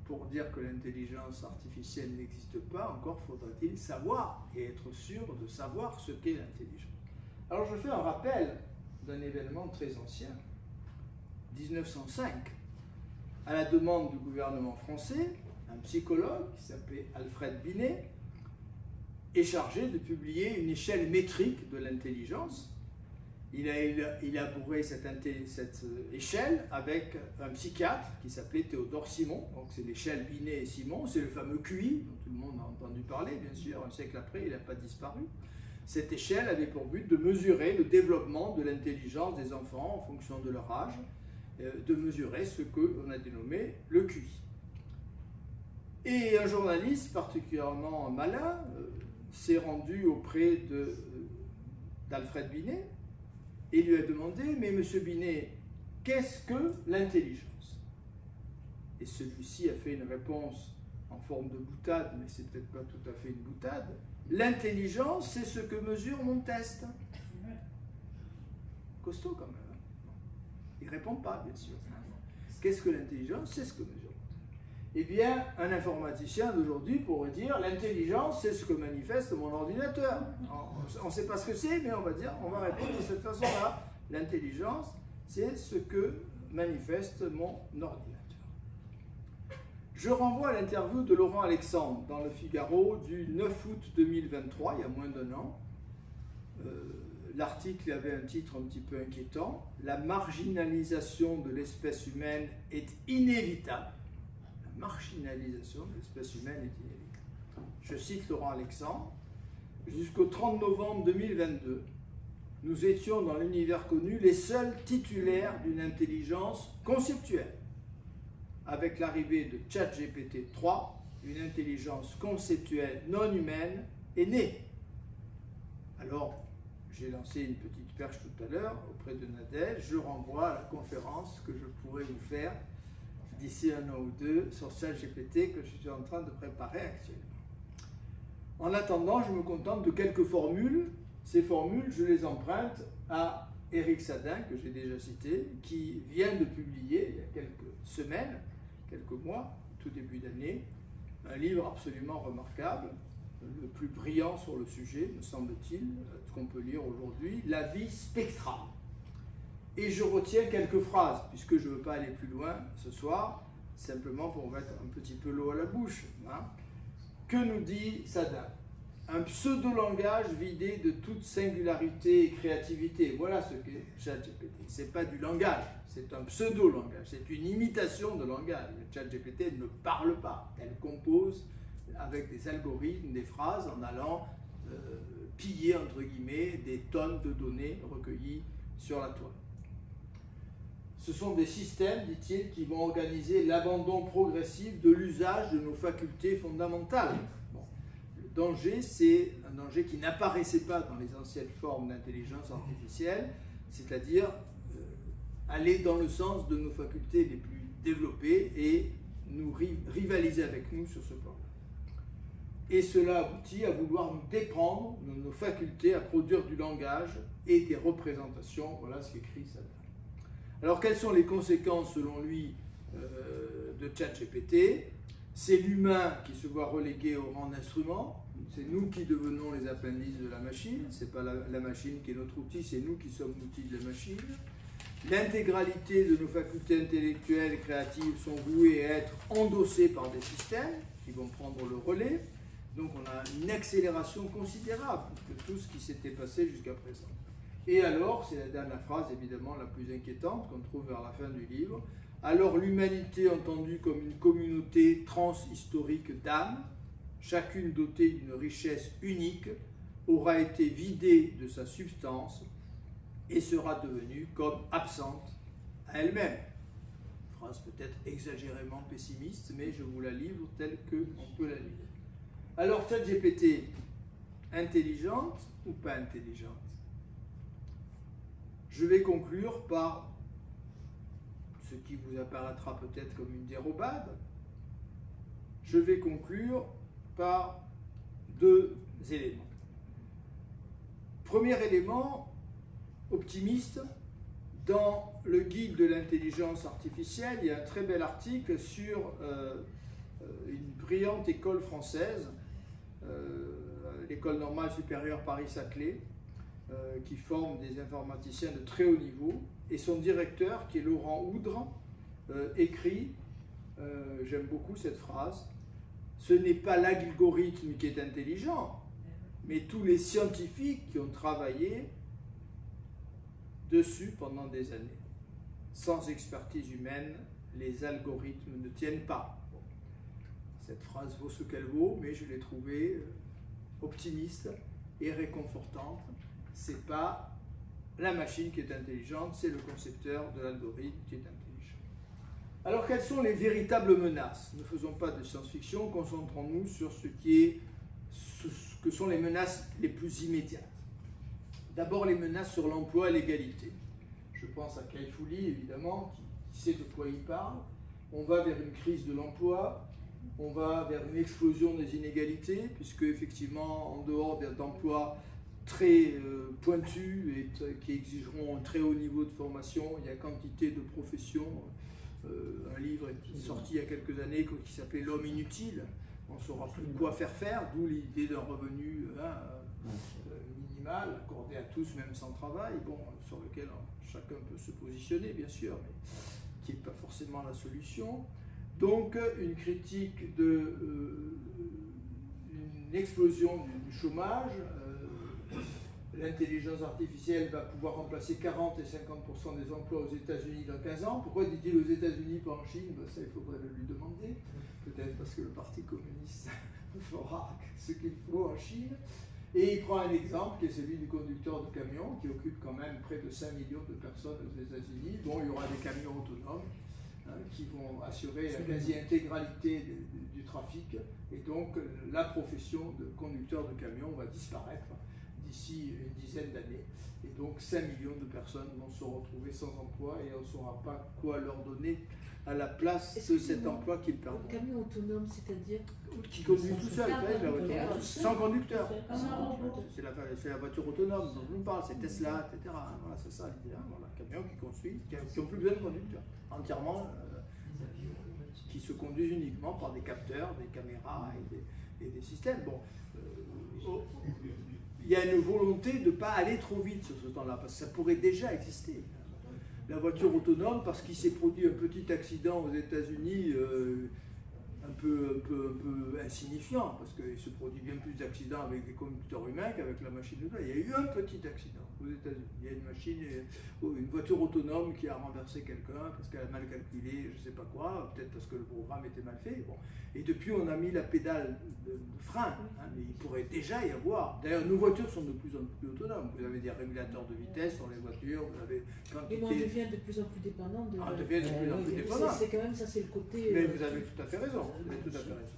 Pour dire que l'intelligence artificielle n'existe pas, encore faudra-t-il savoir et être sûr de savoir ce qu'est l'intelligence. Alors je fais un rappel d'un événement très ancien, 1905, à la demande du gouvernement français, un psychologue qui s'appelait Alfred Binet est chargé de publier une échelle métrique de l'intelligence. Il a élaboré cette échelle avec un psychiatre qui s'appelait Théodore Simon. Donc c'est l'échelle Binet et Simon, c'est le fameux QI dont tout le monde a entendu parler, bien sûr, un siècle après, il n'a pas disparu. Cette échelle avait pour but de mesurer le développement de l'intelligence des enfants en fonction de leur âge, de mesurer ce qu'on a dénommé le QI. Et un journaliste particulièrement malin s'est rendu auprès d'Alfred Binet et lui a demandé « Mais monsieur Binet, qu'est-ce que l'intelligence ?» Et celui-ci a fait une réponse en forme de boutade, mais c'est peut-être pas tout à fait une boutade. « L'intelligence, c'est ce que mesure mon test. » Costaud quand même. Hein. Il ne répond pas, bien sûr. Qu'est-ce que l'intelligence? C'est ce que mesure mon test. Eh bien, un informaticien d'aujourd'hui pourrait dire l'intelligence, c'est ce que manifeste mon ordinateur. On ne sait pas ce que c'est, mais on va répondre de cette façon-là. L'intelligence, c'est ce que manifeste mon ordinateur. Je renvoie à l'interview de Laurent Alexandre dans le Figaro du 9 août 2023, il y a moins d'un an. L'article avait un titre un petit peu inquiétant. La marginalisation de l'espèce humaine est inévitable. Marginalisation de l'espèce humaine est inévitable. Je cite Laurent Alexandre. Jusqu'au 30 novembre 2022, nous étions dans l'univers connu les seuls titulaires d'une intelligence conceptuelle. Avec l'arrivée de ChatGPT 3, une intelligence conceptuelle non humaine est née. Alors, j'ai lancé une petite perche tout à l'heure auprès de Nadège. Je renvoie à la conférence que je pourrais vous faire d'ici un an ou deux sur ChatGPT que je suis en train de préparer actuellement. En attendant, je me contente de quelques formules. Ces formules, je les emprunte à Éric Sadin, que j'ai déjà cité, qui vient de publier il y a quelques semaines, quelques mois, tout début d'année, un livre absolument remarquable, le plus brillant sur le sujet, me semble-t-il, qu'on peut lire aujourd'hui, La vie spectrale. Et je retiens quelques phrases, puisque je ne veux pas aller plus loin ce soir, simplement pour mettre un petit peu l'eau à la bouche. Hein. Que nous dit Sadin? Un pseudo-langage vidé de toute singularité et créativité. Voilà ce qu'est ChatGPT. Ce n'est pas du langage, c'est un pseudo-langage, c'est une imitation de langage. ChatGPT ne parle pas, elle compose avec des algorithmes, des phrases, en allant piller, entre guillemets, des tonnes de données recueillies sur la toile. Ce sont des systèmes, dit-il, qui vont organiser l'abandon progressif de l'usage de nos facultés fondamentales. Bon. Le danger, c'est un danger qui n'apparaissait pas dans les anciennes formes d'intelligence artificielle, c'est-à-dire aller dans le sens de nos facultés les plus développées et nous rivaliser avec nous sur ce plan-là. Et cela aboutit à vouloir nous déprendre de nos facultés à produire du langage et des représentations. Voilà ce qu'écrit Sadin. Alors, quelles sont les conséquences, selon lui, de ChatGPT? C'est l'humain qui se voit relégué au rang d'instrument. C'est nous qui devenons les appendices de la machine. Ce n'est pas la machine qui est notre outil, c'est nous qui sommes l'outil de la machine. L'intégralité de nos facultés intellectuelles et créatives sont vouées à être endossées par des systèmes qui vont prendre le relais. Donc, on a une accélération considérable de tout ce qui s'était passé jusqu'à présent. Et alors, c'est la dernière phrase évidemment la plus inquiétante qu'on trouve vers la fin du livre, alors l'humanité entendue comme une communauté transhistorique d'âmes, chacune dotée d'une richesse unique, aura été vidée de sa substance et sera devenue comme absente à elle-même. Phrase peut-être exagérément pessimiste, mais je vous la livre telle qu'on peut la lire. Alors, ChatGPT, intelligente ou pas intelligente? Je vais conclure par ce qui vous apparaîtra peut-être comme une dérobade. Je vais conclure par deux éléments. Premier élément, optimiste. Dans le guide de l'intelligence artificielle, il y a un très bel article sur une brillante école française, l'école normale supérieure Paris-Saclay, qui forme des informaticiens de très haut niveau. Et son directeur, qui est Laurent Oudre, écrit, j'aime beaucoup cette phrase, « Ce n'est pas l'algorithme qui est intelligent, mais tous les scientifiques qui ont travaillé dessus pendant des années. Sans expertise humaine, les algorithmes ne tiennent pas. » Bon. Cette phrase vaut ce qu'elle vaut, mais je l'ai trouvée optimiste et réconfortante. C'est pas la machine qui est intelligente, c'est le concepteur de l'algorithme qui est intelligent. Alors, quelles sont les véritables menaces? Ne faisons pas de science-fiction, concentrons-nous sur ce que sont les menaces les plus immédiates. D'abord, les menaces sur l'emploi et l'égalité. Je pense à Kaifouli, évidemment, qui sait de quoi il parle. On va vers une crise de l'emploi, on va vers une explosion des inégalités, puisque, effectivement, en dehors d'emplois très pointus et qui exigeront un très haut niveau de formation, il y a quantité de professions. Un livre est sorti il y a quelques années qui s'appelait « L'homme inutile ». On ne saura plus quoi faire, d'où l'idée d'un revenu minimal, accordé à tous, même sans travail, bon, sur lequel chacun peut se positionner, bien sûr, mais qui n'est pas forcément la solution. Donc, une critique de une explosion du chômage. L'intelligence artificielle va pouvoir remplacer 40 et 50% des emplois aux États-Unis dans 15 ans. Pourquoi dit-il aux États-Unis, pas en Chine? Ben ça, il faudrait le lui demander. Peut-être parce que le Parti communiste fera ce qu'il faut en Chine. Et il prend un exemple qui est celui du conducteur de camion, qui occupe quand même près de 5 millions de personnes aux États-Unis, dont il y aura des camions autonomes qui vont assurer la quasi-intégralité du trafic. Et donc, la profession de conducteur de camion va disparaître d'ici une dizaine d'années. Et donc 5 millions de personnes vont se retrouver sans emploi et on ne saura pas quoi leur donner à la place de cet emploi qu'ils perdent. Un camion autonome, c'est-à-dire qui conduit tout seul, sans conducteur. C'est la voiture autonome dont je vous parle, c'est Tesla, etc. Voilà, c'est ça l'idée. Voilà, camions qui construisent, qui n'ont plus besoin de conducteur, entièrement, qui se conduisent uniquement par des capteurs, des caméras et des systèmes. Bon, il y a une volonté de ne pas aller trop vite sur ce temps-là, parce que ça pourrait déjà exister. La voiture autonome, parce qu'il s'est produit un petit accident aux États-Unis, un peu insignifiant, parce qu'il se produit bien plus d'accidents avec des conducteurs humains qu'avec la machine autonome. Il y a eu un petit accident aux États-Unis. Il y a une voiture autonome qui a renversé quelqu'un parce qu'elle a mal calculé, je ne sais pas quoi, peut-être parce que le programme était mal fait. Bon. Et depuis, on a mis la pédale de frein, mais il pourrait déjà y avoir. D'ailleurs, nos voitures sont de plus en plus autonomes. Vous avez des régulateurs de vitesse sur les voitures, vous avez quantité... Mais on devient de plus en plus dépendant de... On devient de plus en plus dépendant. C'est quand même ça, c'est le côté... Mais vous avez tout à fait raison. Vous avez tout à fait raison.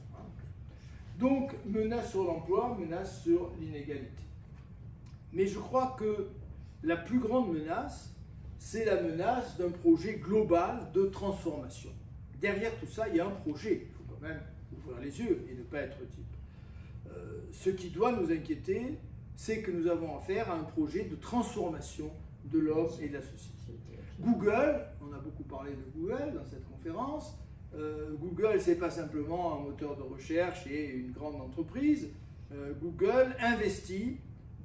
Donc, menace sur l'emploi, menace sur l'inégalité. Mais je crois que la plus grande menace, c'est la menace d'un projet global de transformation. Derrière tout ça, il y a un projet. Il faut quand même ouvrir les yeux et ne pas être type. Ce qui doit nous inquiéter, c'est que nous avons affaire à un projet de transformation de l'homme et de la société. Google, on a beaucoup parlé de Google dans cette conférence. Google, ce n'est pas simplement un moteur de recherche et une grande entreprise. Google investit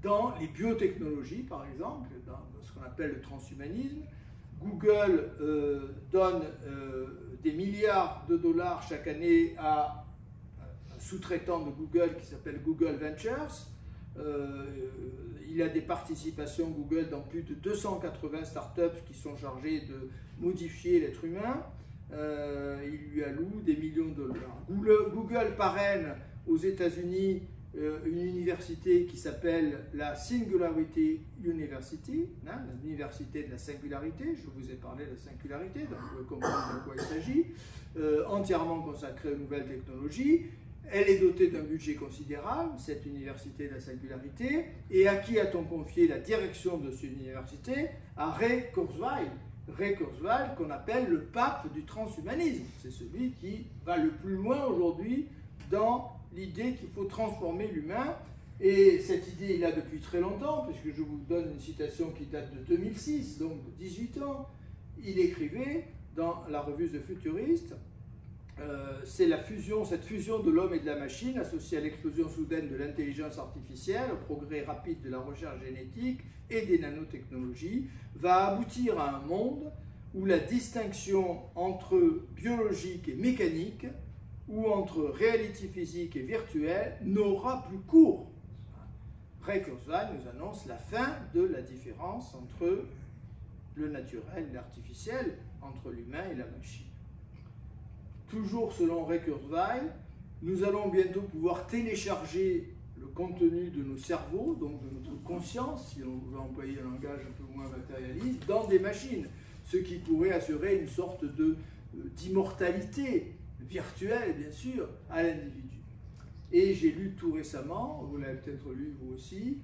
dans les biotechnologies, par exemple, dans ce qu'on appelle le transhumanisme. Google donne des milliards de dollars chaque année à un sous-traitant de Google qui s'appelle Google Ventures. Il a des participations Google dans plus de 280 startups qui sont chargées de modifier l'être humain. Il lui alloue des millions de dollars. Google parraine aux États-Unis une université qui s'appelle la Singularity University, hein, l'université de la singularité. Je vous ai parlé de la singularité, donc vous pouvez comprendre de quoi il s'agit, entièrement consacrée aux nouvelles technologies. Elle est dotée d'un budget considérable, cette université de la singularité, et à qui a-t-on confié la direction de cette université? À Ray Kurzweil. Ray Kurzweil, qu'on appelle le pape du transhumanisme. C'est celui qui va le plus loin aujourd'hui dans l'idée qu'il faut transformer l'humain. Et cette idée, il a depuis très longtemps, puisque je vous donne une citation qui date de 2006, donc de 18 ans. Il écrivait dans la revue The Futurist, c'est cette fusion de l'homme et de la machine associée à l'explosion soudaine de l'intelligence artificielle, au progrès rapide de la recherche génétique et des nanotechnologies, va aboutir à un monde où la distinction entre biologique et mécanique, ou entre réalité physique et virtuelle, n'aura plus cours. Ray Kurzweil nous annonce la fin de la différence entre le naturel et l'artificiel, entre l'humain et la machine. Toujours selon Ray Kurzweil, nous allons bientôt pouvoir télécharger le contenu de nos cerveaux, donc de notre conscience, si on veut employer un langage un peu moins matérialiste, dans des machines, ce qui pourrait assurer une sorte d'immortalité virtuelle, bien sûr, à l'individu. Et j'ai lu tout récemment, vous l'avez peut-être lu vous aussi,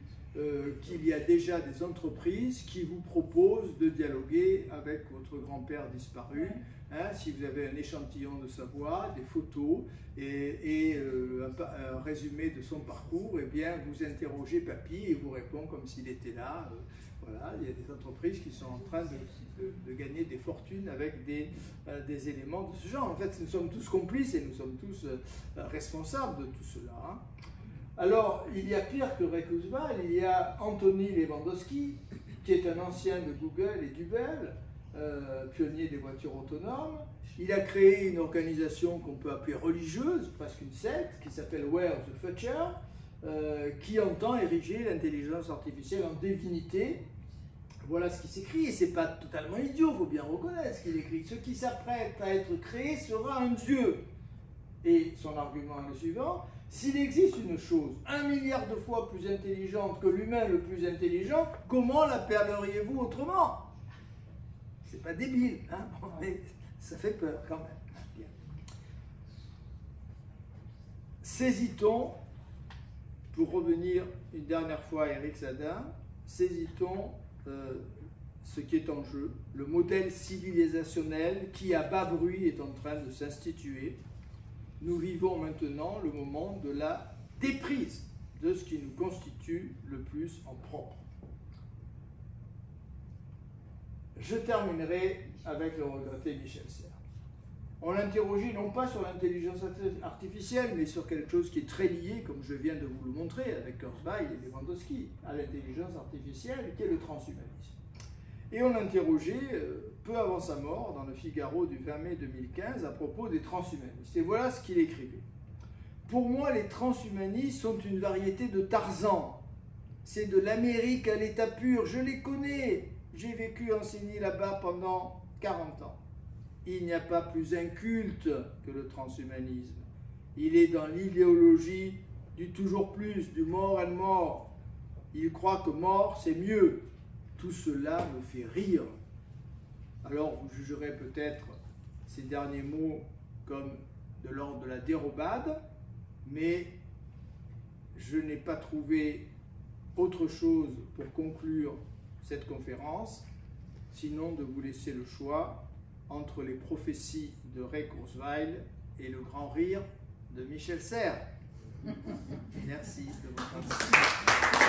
qu'il y a déjà des entreprises qui vous proposent de dialoguer avec votre grand-père disparu. Hein, si vous avez un échantillon de sa voix, des photos et un résumé de son parcours, eh bien vous interrogez papy et vous répond comme s'il était là. Voilà, il y a des entreprises qui sont en train de gagner des fortunes avec des éléments de ce genre. En fait, nous sommes tous complices et nous sommes tous responsables de tout cela. Hein. Alors, il y a pire que Ray Kurzweil, il y a Anthony Lewandowski, qui est un ancien de Google et d'Uber, pionnier des voitures autonomes. Il a créé une organisation qu'on peut appeler religieuse, presque une secte, qui s'appelle Where the Future, qui entend ériger l'intelligence artificielle en divinité. Voilà ce qui s'écrit, et c'est pas totalement idiot, il faut bien reconnaître ce qu'il écrit. Ce qui s'apprête à être créé sera un dieu. Et son argument est le suivant: s'il existe une chose 1 milliard de fois plus intelligente que l'humain le plus intelligent, comment l'appelleriez-vous autrement? C'est pas débile, hein, mais ça fait peur quand même. Bien. Saisit-on, pour revenir une dernière fois à Eric Zadin, saisit-on ce qui est en jeu, le modèle civilisationnel qui à bas bruit est en train de s'instituer. Nous vivons maintenant le moment de la déprise de ce qui nous constitue le plus en propre. Je terminerai avec le regretté Michel Serres. On l'interrogeait non pas sur l'intelligence artificielle, mais sur quelque chose qui est très lié, comme je viens de vous le montrer avec Kurzweil et Lewandowski, à l'intelligence artificielle, qui est le transhumanisme. Et on l'interrogeait peu avant sa mort, dans le Figaro du 20 mai 2015, à propos des transhumanistes. Et voilà ce qu'il écrivait. Pour moi, les transhumanistes sont une variété de Tarzan. C'est de l'Amérique à l'état pur, je les connais. J'ai vécu enseigné là-bas pendant 40 ans. Il n'y a pas plus inculte que le transhumanisme. Il est dans l'idéologie du toujours plus, du more and more. Il croit que mort, c'est mieux. Tout cela me fait rire. Alors vous jugerez peut-être ces derniers mots comme de l'ordre de la dérobade, mais je n'ai pas trouvé autre chose pour conclure cette conférence, sinon de vous laisser le choix entre les prophéties de Ray Kurzweil et le grand rire de Michel Serres. Merci de votre attention.